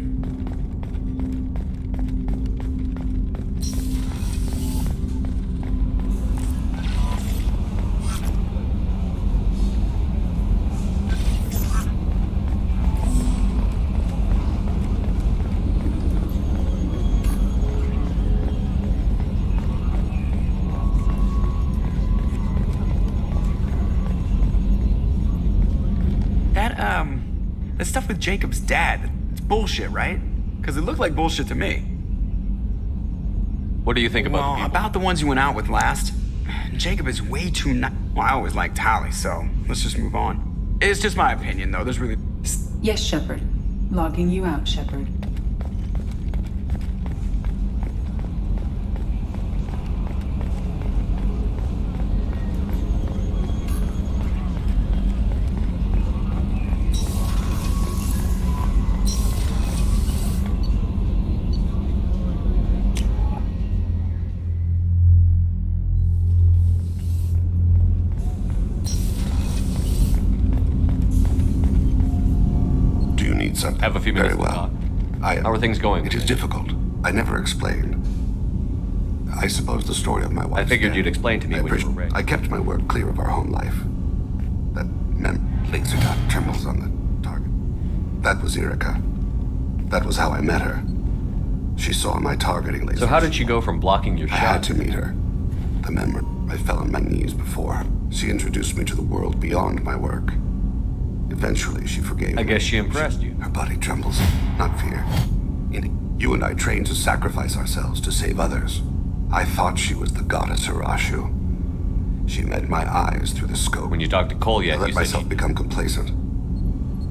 That stuff with Jacob's dad, it's bullshit, right? Because it looked like bullshit to me. What do you think about the Well, people? about the ones you went out with last. Jacob is way too Well, I always liked Tali, so let's just move on. It's just my opinion, though. There's really... Yes, Shepard. Logging you out, Shepard. Do you need something? Have a few minutes Very to well. talk. How are things going? It is difficult. I never explained. I suppose the story of my wife. I figured you'd explain to me when you were ready. I kept my work clear of our home life. That laser dot trembles on the target. That was Erica. That was how I met her. She saw my targeting laser. So how did she go from blocking your I shot? had to meet her. The memory. I fell on my knees before her. She introduced me to the world beyond my work. Eventually, she forgave me. I guess she impressed you. Her body trembles, not fear. You and I trained to sacrifice ourselves to save others. I thought she was the goddess Hirashu. She met my eyes through the scope. When you talked to Kolyat, I let you myself become complacent.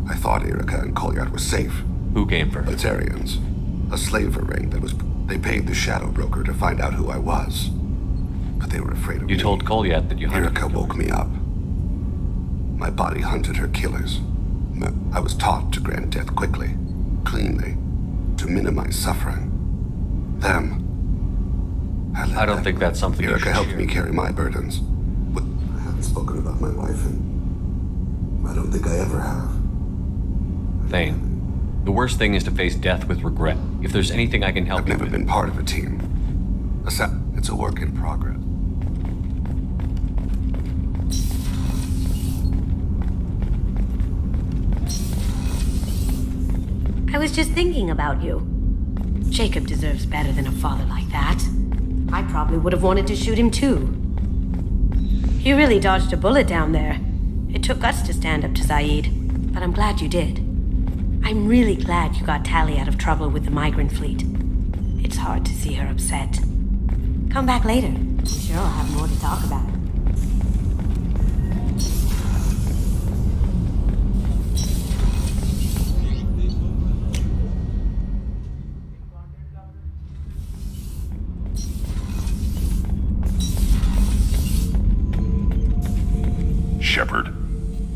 I thought Erica and Kolyat were safe. Who came first? Batarians. A slaver ring that was... They paid the shadow broker to find out who I was. But they were afraid of me. You told Kolyat that you hunted. Erica woke me up. My body hunted her killers. I was taught to grant death quickly, cleanly, to minimize suffering. Them. I don't think that's something you Erica should helped share. me carry my burdens. But I haven't spoken about my wife, and I don't think I ever have. Thane, the worst thing is to face death with regret. If there's anything I can help I've you never been part of a team. It's a work in progress. I was just thinking about you. Jacob deserves better than a father like that. I probably would have wanted to shoot him too. You really dodged a bullet down there. It took guts to stand up to Zaid, but I'm glad you did. I'm really glad you got Tali out of trouble with the migrant fleet. It's hard to see her upset. Come back later. I'm sure I'll have more to talk about. Shepard.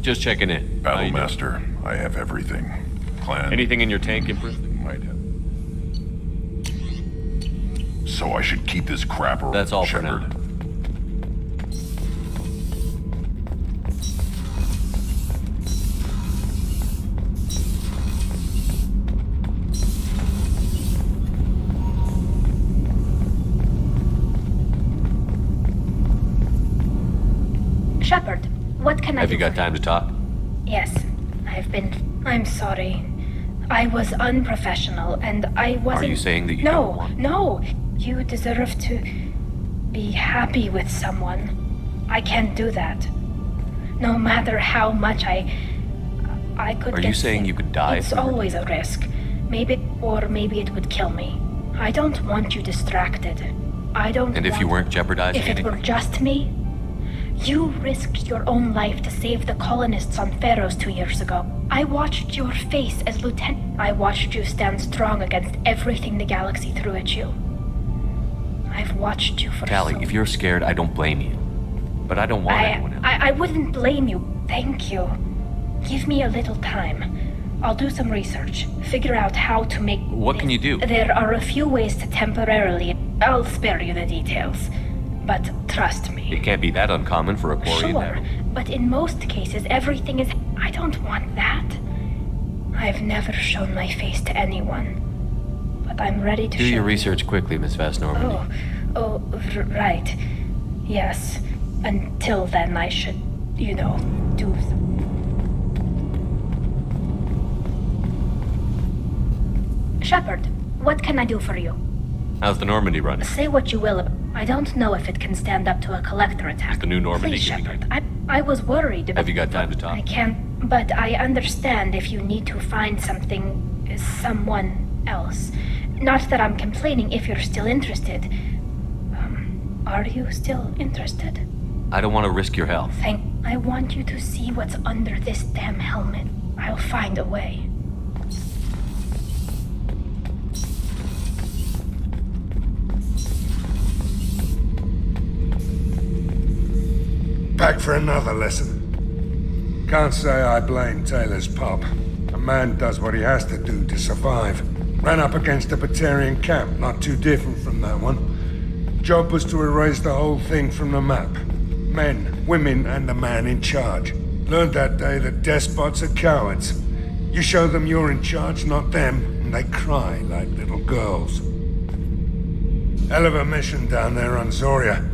Just checking in. Battlemaster, I have everything. Plan. Anything in your tank, Empress? Might have. So I should keep this crap around. That's all for Shepard. now. Shepard, what can I Have do you got for time to talk? Yes, I'm sorry. I was unprofessional and I wasn't... Are you saying that you don't want... No. You deserve to be happy with someone. I can't do that. No matter how much I could Are get you saying sick. you could die? It's always a risk. Maybe it would kill me. I don't want you distracted. I don't And if you weren't jeopardizing If it anything? were just me, you risked your own life to save the colonists on Pharos 2 years ago. I watched your face as lieutenant. I watched you stand strong against everything the galaxy threw at you. I've watched you for Callie, if you're scared, I don't blame you. But I don't want anyone else. I wouldn't blame you. Thank you. Give me a little time. I'll do some research. Figure out how to make... What can you do? There are a few ways to temporarily... I'll spare you the details. But trust me. It can't be that uncommon for a Quarian to Sure, have. but in most cases everything is... I don't want that. I've never shown my face to anyone. But I'm ready to Do show your you. research quickly, Miss Vast Normandy. Right. Yes. Until then I should, do Shepard, what can I do for you? How's the Normandy running? Say what you will. I don't know if it can stand up to a collector attack. Is the new Normandy Please, getting Shepard. I was worried about... Have you got time to talk? I can't, but I understand if you need to find someone else. Not that I'm complaining if you're still interested. Are you still interested? I don't want to risk your health. I want you to see what's under this damn helmet. I'll find a way. Back for another lesson. Can't say I blame Taylor's pop. A man does what he has to do to survive. Ran up against a Batarian camp, not too different from that one. Job was to erase the whole thing from the map. Men, women, and the man in charge. Learned that day that despots are cowards. You show them you're in charge, not them, and they cry like little girls. Hell of a mission down there on Zoria.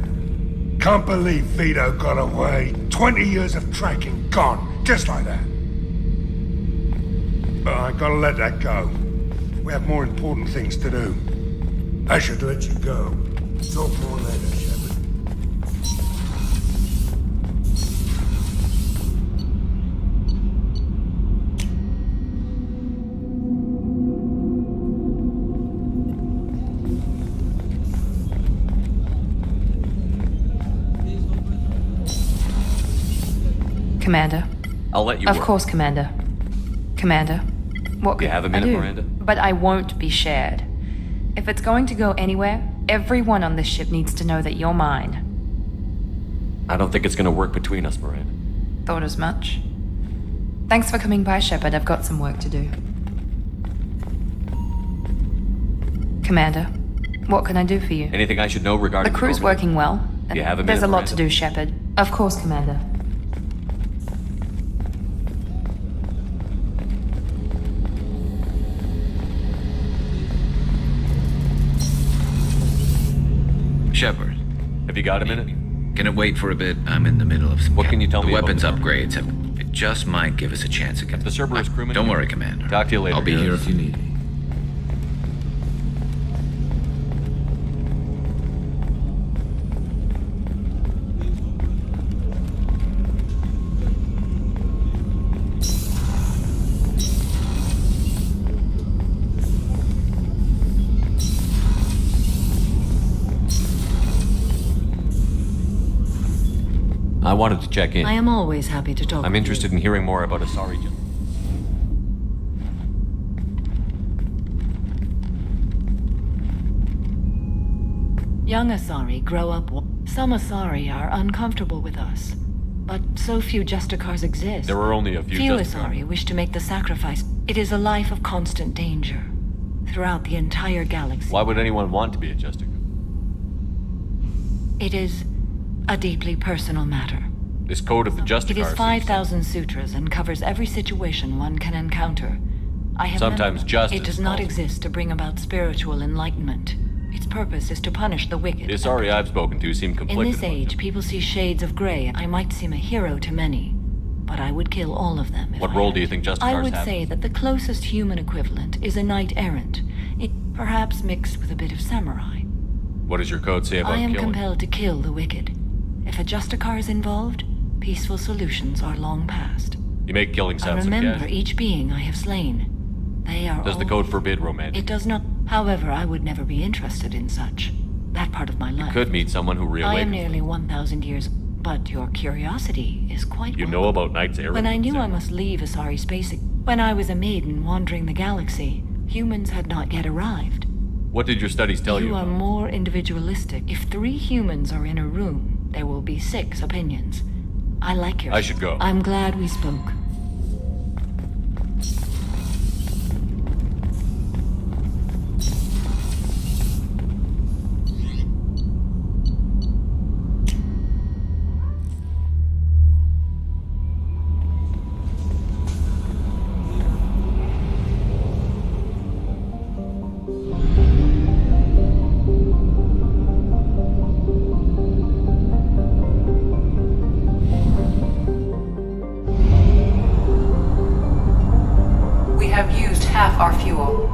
Can't believe Vito got away. 20 years of tracking gone, just like that. But I gotta let that go. We have more important things to do. I should let you go. Talk more later, Shepard. Commander. I'll let you Of work. course, Commander. Commander. What You could have a I minute, do? Miranda? But I won't be shared. If it's going to go anywhere, everyone on this ship needs to know that you're mine. I don't think it's going to work between us, Miranda. Thought as much. Thanks for coming by, Shepard. I've got some work to do. Commander, what can I do for you? Anything I should know regarding The crew's Normandy? working well. You have a There's minute, a lot to Miranda? do, Shepard. Of course, Commander. Shepard. Have you got a minute? Can it wait for a bit? I'm in the middle of some... What can you tell the me about weapons the upgrades have... It just might give us a chance again. The Cerberus crewman? Don't worry, Commander. Talk to you later, I'll be guys. here if you need me. I wanted to check in. I am always happy to talk. I'm interested in hearing more about Asari. Young Asari grow up. Some Asari are uncomfortable with us, but so few Justicars exist. There are only a few Few Justicars. Asari wish to make the sacrifice. It is a life of constant danger throughout the entire galaxy. Why would anyone want to be a Justicar? It is a deeply personal matter. This code of the Justicars. It is 5,000 sutras and covers every situation one can encounter. I have Sometimes memorized. justice It does not calls. exist to bring about spiritual enlightenment. Its purpose is to punish the wicked. The Asari I've spoken to seem In conflicted. this age, people see shades of gray. I might seem a hero to many, but I would kill all of them. What role do you think Justicars I have? would say that the closest human equivalent is a knight-errant, perhaps mixed with a bit of samurai. What does your code say about I am killing? compelled to kill the wicked. If a Justicar is involved, peaceful solutions are long past. You make killing I sound so remember casual. each being I have slain. They are Does the all... code forbid romantic? It does not. However, I would never be interested in such. That part of my life. Could meet someone who I am reawakens. nearly 1,000 years, but your curiosity is quite You know about Knights Errant? When I knew I must leave Asari Space, when I was a maiden wandering the galaxy, humans had not yet arrived. What did your studies tell you? You are more individualistic. If 3 humans are in a room, there will be 6 opinions. I like your... I should go. I'm glad we spoke. We have used half our fuel.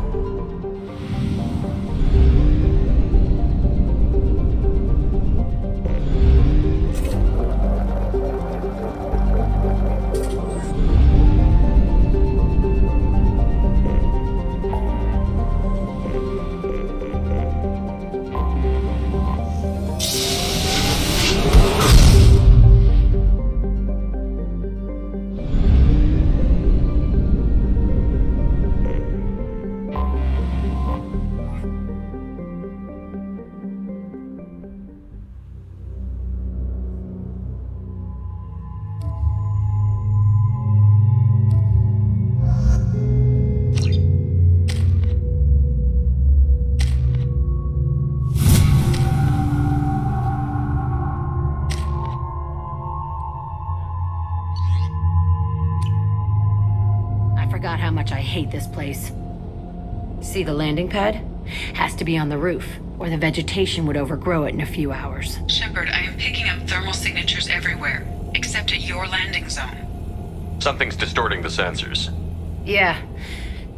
Forgot how much I hate this place. See the landing pad? Has to be on the roof, or the vegetation would overgrow it in a few hours. Shepard, I am picking up thermal signatures everywhere, except at your landing zone. Something's distorting the sensors. Yeah,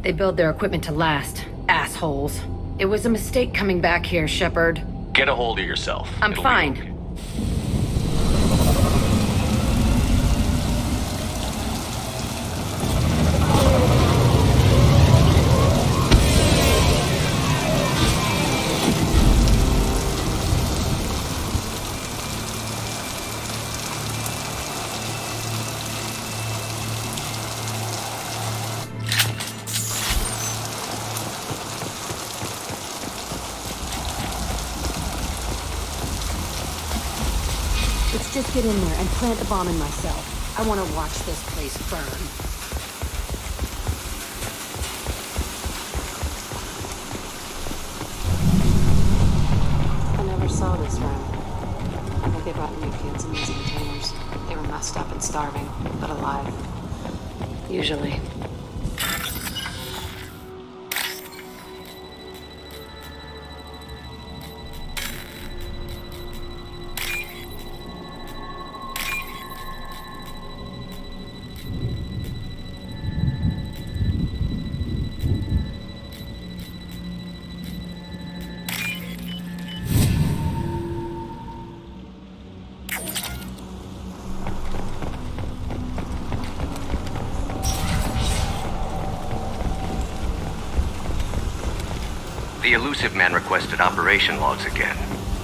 they build their equipment to last. Assholes. It was a mistake coming back here, Shepard. Get a hold of yourself. I'm It'll be fine. okay. Let's just get in there and plant the bomb in myself. I want to watch this place burn. I never saw this room. I think they brought new kids in these containers. They were messed up and starving, but alive. Usually. The elusive man requested operation logs again.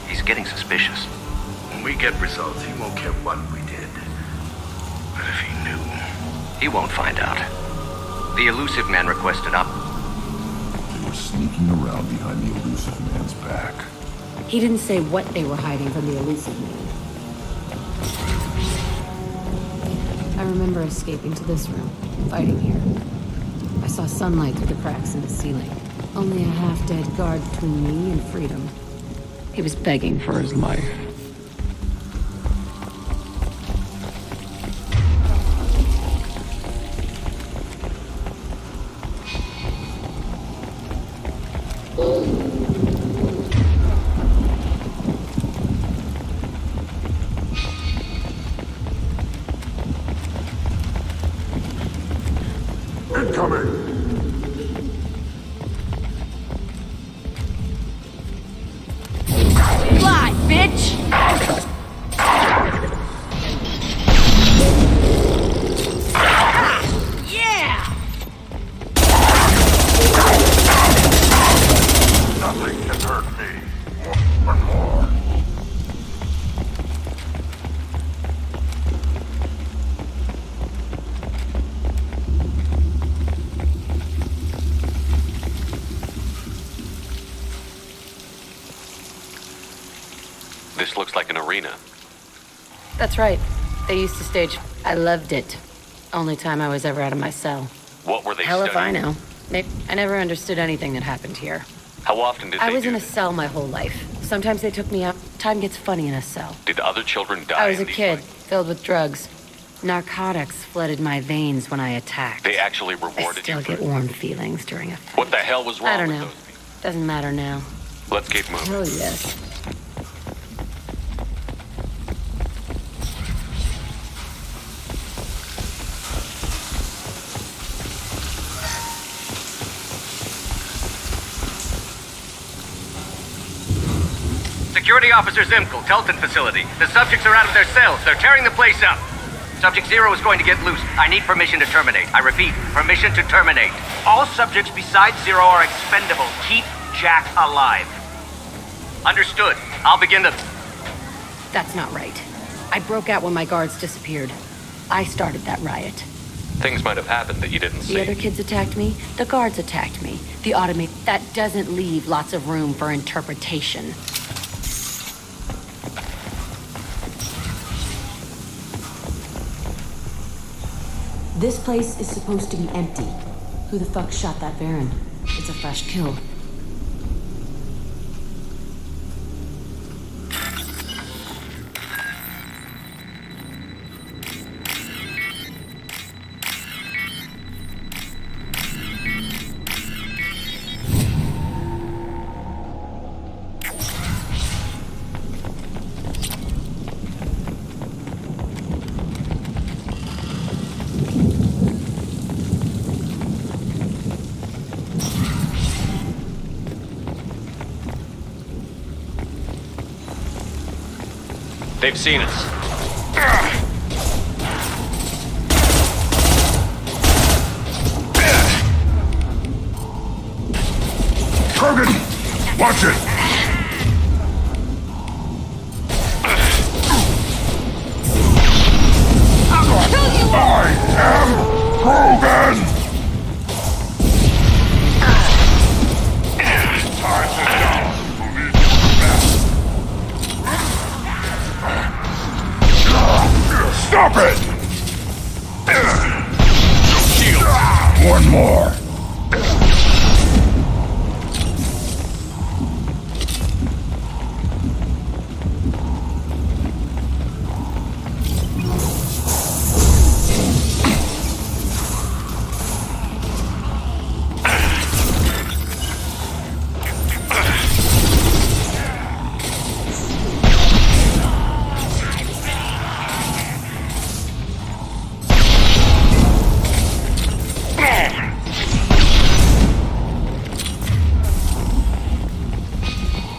He's getting suspicious. When we get results, he won't care what we did. But if he knew... He won't find out. The elusive man requested They were sneaking around behind the elusive man's back. He didn't say what they were hiding from the elusive man. I remember escaping to this room, fighting here. I saw sunlight through the cracks in the ceiling. Only a half-dead guard between me and freedom. He was begging for his life. coming! Fly, bitch! Yeah! Nothing can hurt me. One more. This looks like an arena. That's right. They used to stage. I loved it. Only time I was ever out of my cell. What were they Hell if I studying? know. I never understood anything that happened here. How often did I they was do in a this? cell my whole life. Sometimes they took me out. Time gets funny in a cell. Did other children die? I was a in these kid, filled with drugs. Narcotics flooded my veins when I attacked. They actually I rewarded still you for get warm feelings during a fight. What the hell was wrong I don't with know. those? Doesn't matter now. Let's keep moving. Oh, yes. Security Officer Zimkel, Telton facility. The subjects are out of their cells. They're tearing the place up. Subject Zero is going to get loose. I need permission to terminate. I repeat, permission to terminate. All subjects besides Zero are expendable. Keep Jack alive. Understood. I'll begin the... That's not right. I broke out when my guards disappeared. I started that riot. Things might have happened that you didn't see. The other kids attacked me. The guards attacked me. The automate... That doesn't leave lots of room for interpretation. This place is supposed to be empty. Who the fuck shot that Baron? It's a fresh kill. They've seen us. Krogan! Watch it! I'll kill you! I am Krogan! Time to die. Stop it! One more.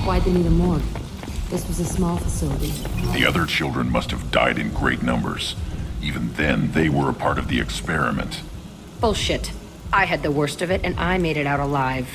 Why'd they need a morgue? This was a small facility. The other children must have died in great numbers. Even then, they were a part of the experiment. Bullshit. I had the worst of it, and I made it out alive.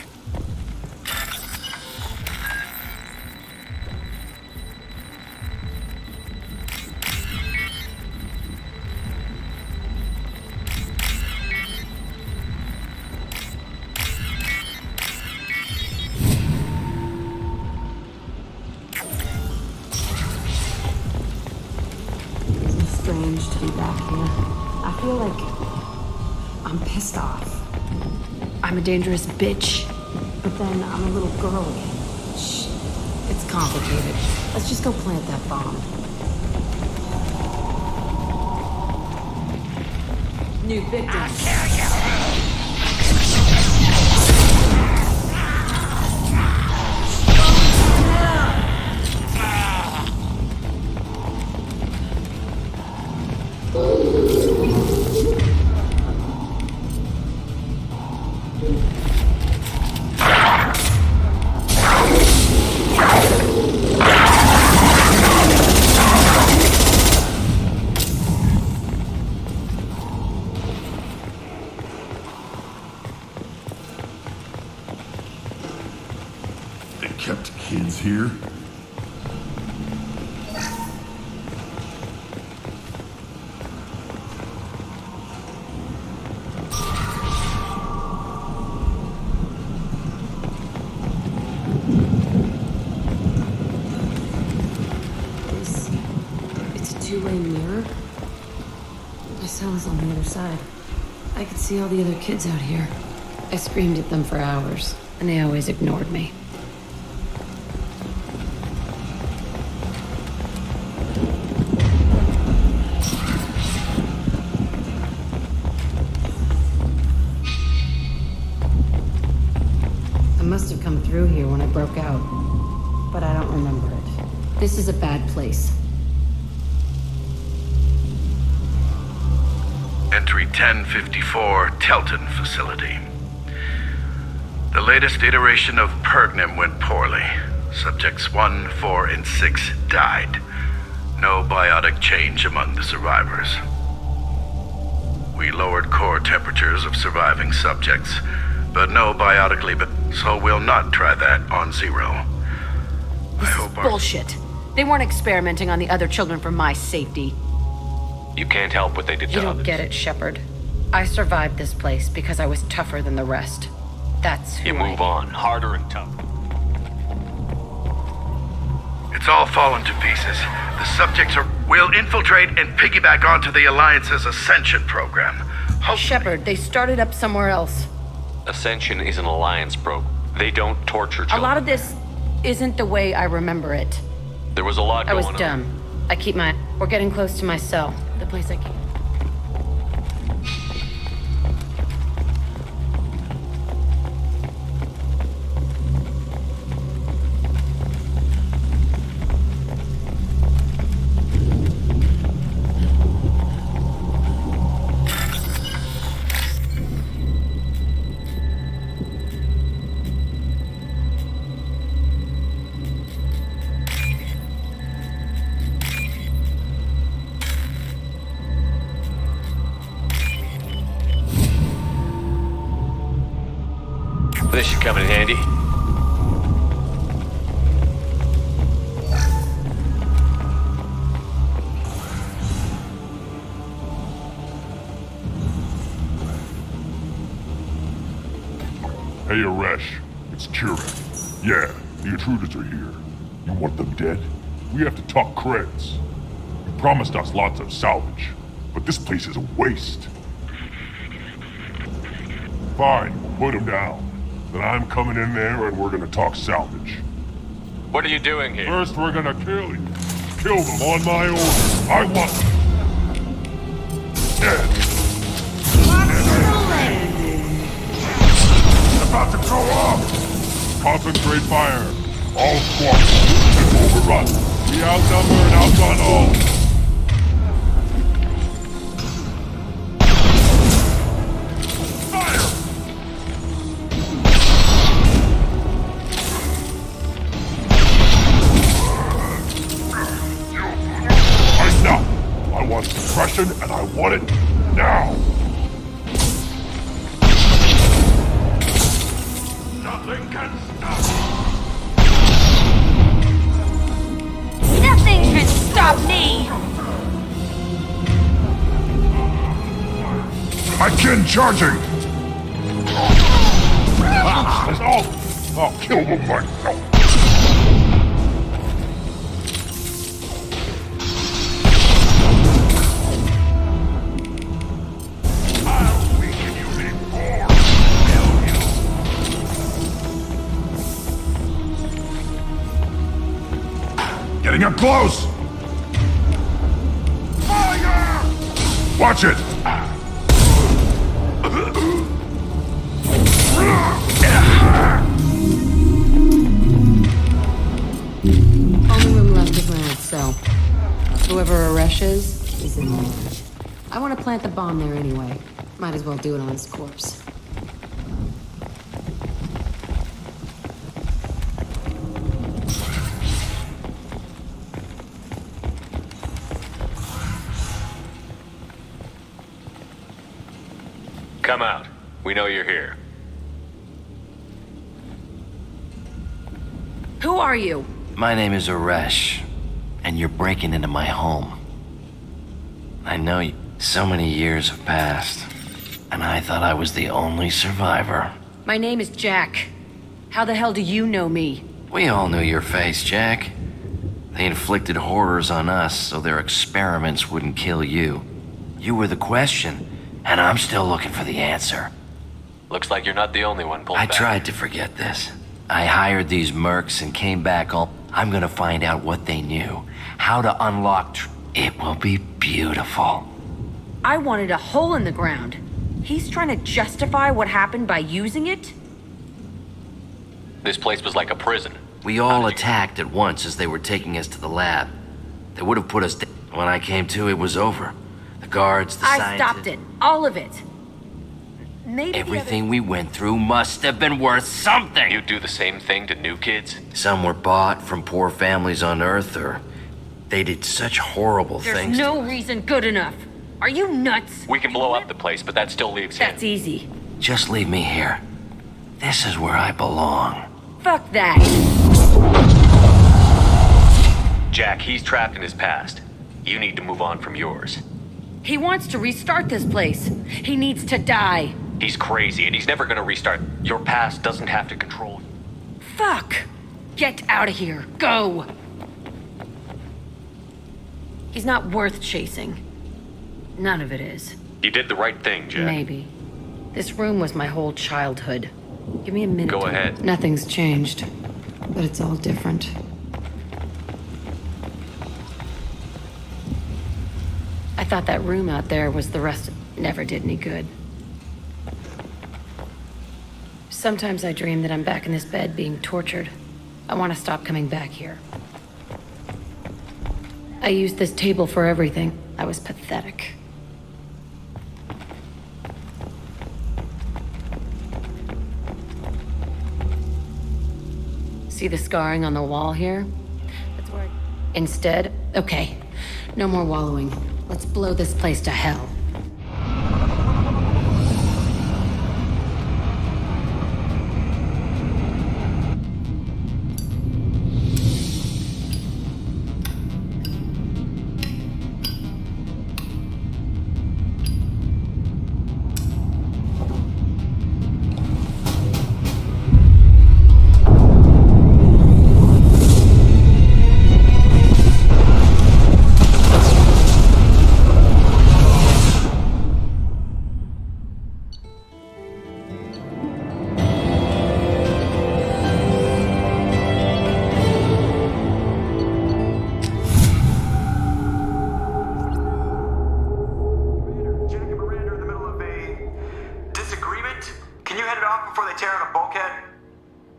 It's strange to be back here. I feel like I'm pissed off. I'm a dangerous bitch, but then I'm a little girl again. Shh. It's complicated. Let's just go plant that bomb. New victims. here? It's a two-way mirror. My cell is on the other side. I could see all the other kids out here. I screamed at them for hours, and they always ignored me. I must have come through here when I broke out, but I don't remember it. This is a bad place. Entry 1054, Telton facility. The latest iteration of Pergnim went poorly. Subjects 1, 4, and 6 died. No biotic change among the survivors. We lowered core temperatures of surviving subjects, but no biotic so we'll not try that on Zero. This is bullshit. They weren't experimenting on the other children for my safety. You can't help what they did to You don't others. get it, Shepard. I survived this place because I was tougher than the rest. That's who You move on, harder and tougher. It's all fallen to pieces. The subjects will infiltrate and piggyback onto the Alliance's Ascension program. Shepard, they started up somewhere else. Ascension is an alliance program. They don't torture children. A lot of this isn't the way I remember it. There was a lot I going was on. dumb. I keep my... We're getting close to my cell. The place I keep... This should come in handy. Hey, Aresh. It's Kieran. Yeah, the intruders are here. You want them dead? We have to talk creds. You promised us lots of salvage, but this place is a waste. Fine, we'll put them down. Then I'm coming in there and we're gonna talk salvage. What are you doing here? First, we're gonna kill you. Kill them on my orders. I want them dead. It's about to go off. Concentrate fire. All squadrons overrun. We outnumber and outgun all. Suppression, and I want it now. Nothing can stop me. Nothing can stop me. My kin charging. I'll kill them myself. Getting up close! Fire! Watch it! Only room left is my old cell. Whoever Aresh is in there. I want to plant the bomb there anyway. Might as well do it on his corpse. Come out. We know you're here. Who are you? My name is Aresh, and you're breaking into my home. I know you. So many years have passed, and I thought I was the only survivor. My name is Jack. How the hell do you know me? We all knew your face, Jack. They inflicted horrors on us so their experiments wouldn't kill you. You were the question, and I'm still looking for the answer. Looks like you're not the only one pulled I back. tried to forget this. I hired these mercs and came back all... I'm gonna find out what they knew. How to unlock... It will be beautiful. I wanted a hole in the ground. He's trying to justify what happened by using it? This place was like a prison. We all attacked at once as they were taking us to the lab. They would have put us down. When I came to, it was over. The guards, the I scientists... stopped it. All of it. Maybe Everything we went through must have been worth something. You do the same thing to new kids? Some were bought from poor families on Earth, or they did such horrible There's things. no reason good enough. Are you nuts? We can blow up the place, but that still leaves him. That's easy. Just leave me here. This is where I belong. Fuck that. Jack, he's trapped in his past. You need to move on from yours. He wants to restart this place. He needs to die. He's crazy, and he's never gonna restart. Your past doesn't have to control you. Fuck. Get out of here. Go. He's not worth chasing. None of it is. You did the right thing, Jack. Maybe. This room was my whole childhood. Give me a minute. Go ahead. Nothing's changed, but it's all different. I thought that room out there was the rest of... Never did any good. Sometimes I dream that I'm back in this bed being tortured. I want to stop coming back here. I used this table for everything. I was pathetic. See the scarring on the wall here? That's where Instead, okay, no more wallowing. Let's blow this place to hell.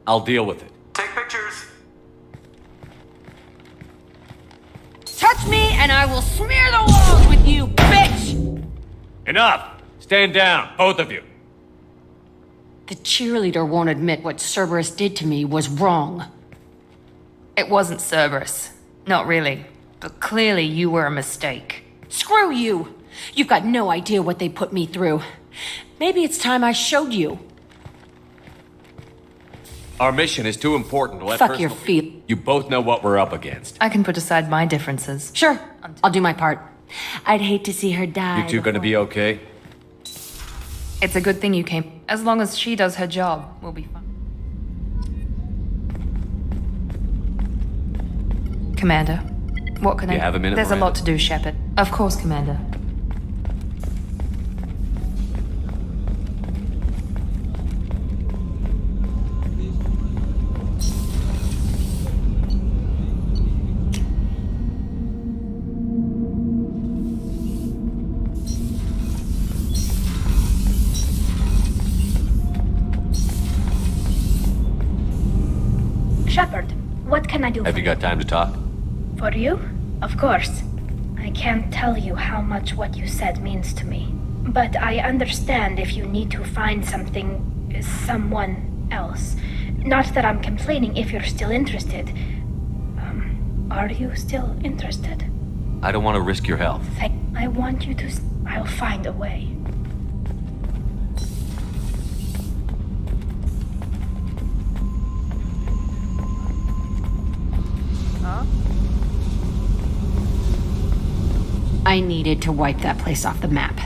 I'll deal with it. Take pictures. Touch me and I will smear the walls with you, bitch! Enough! Stand down, both of you. The cheerleader won't admit what Cerberus did to me was wrong. It wasn't Cerberus. Not really. But clearly you were a mistake. Screw you! You've got no idea what they put me through. Maybe it's time I showed you. Our mission is too important to let Fuck your feet. You both know what we're up against. I can put aside my differences. Sure, I'll do my part. I'd hate to see her die. You two gonna be okay? It's a good thing you came. As long as she does her job, we'll be fine. Commander, what can I... You have a minute, There's Miranda? a lot to do, Shepard. Of course, Commander. Shepard, what can I do Have for you got time to talk? For you? Of course. I can't tell you how much what you said means to me. But I understand if you need to find someone else. Not that I'm complaining if you're still interested. Are you still interested? I don't want to risk your health. I want you to... I'll find a way. Huh? I needed to wipe that place off the map.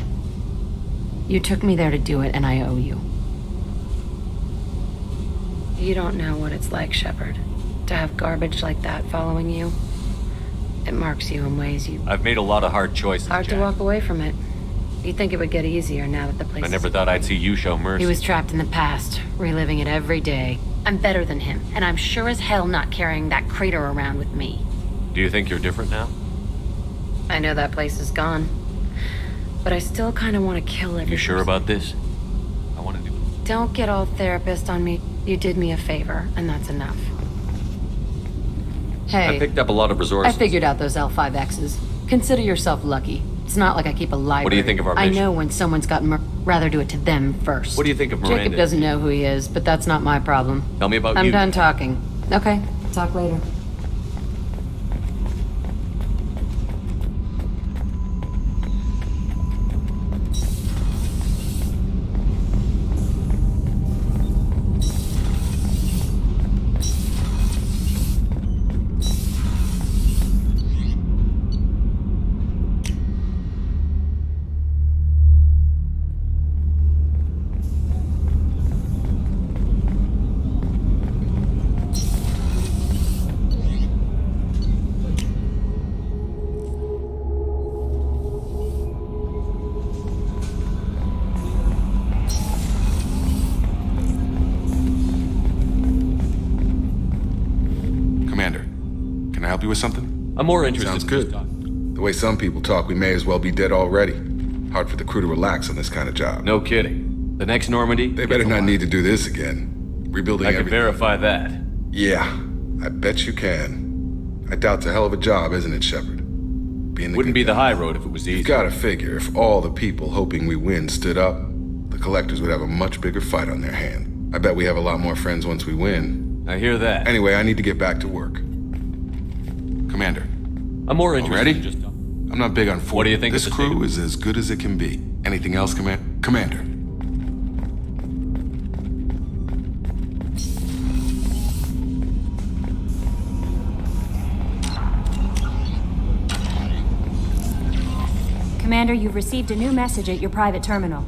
You took me there to do it, and I owe you. You don't know what it's like, Shepard, to have garbage like that following you. It marks you in ways you... I've made a lot of hard choices, Hard Jack. to walk away from it. You'd think it would get easier now that the place I never thought I'd see you show mercy. He was trapped in the past, reliving it every day. I'm better than him, and I'm sure as hell not carrying that crater around with me. Do you think you're different now? I know that place is gone, but I still kind of want to kill everyone. You sure about this? I want to do... Don't get all therapist on me. You did me a favor, and that's enough. Hey, I picked up a lot of resources. I figured out those L5Xs. Consider yourself lucky. It's not like I keep a library. What do you think of our mission? I know when someone's got rather do it to them first. What do you think of Miranda? Jacob doesn't know who he is, but that's not my problem. Tell me about I'm you. done talking. Okay, talk later. Help you with something? I'm more interested. Sounds good. The way some people talk, we may as well be dead already. Hard for the crew to relax on this kind of job. No kidding. The next Normandy? They better not need to do this again. Rebuilding I can everything. verify that. Yeah, I bet you can. I doubt it's a hell of a job, isn't it, Shepard? Wouldn't be the high road if it was easy. You've gotta figure, if all the people hoping we win stood up, the collectors would have a much bigger fight on their hand. I bet we have a lot more friends once we win. I hear that. Anyway, I need to get back to work. Commander. I'm more interested Ready? in just... I'm not big on... What do you think This of the crew is as good as it can be. Anything else, Commander? Commander, you've received a new message at your private terminal.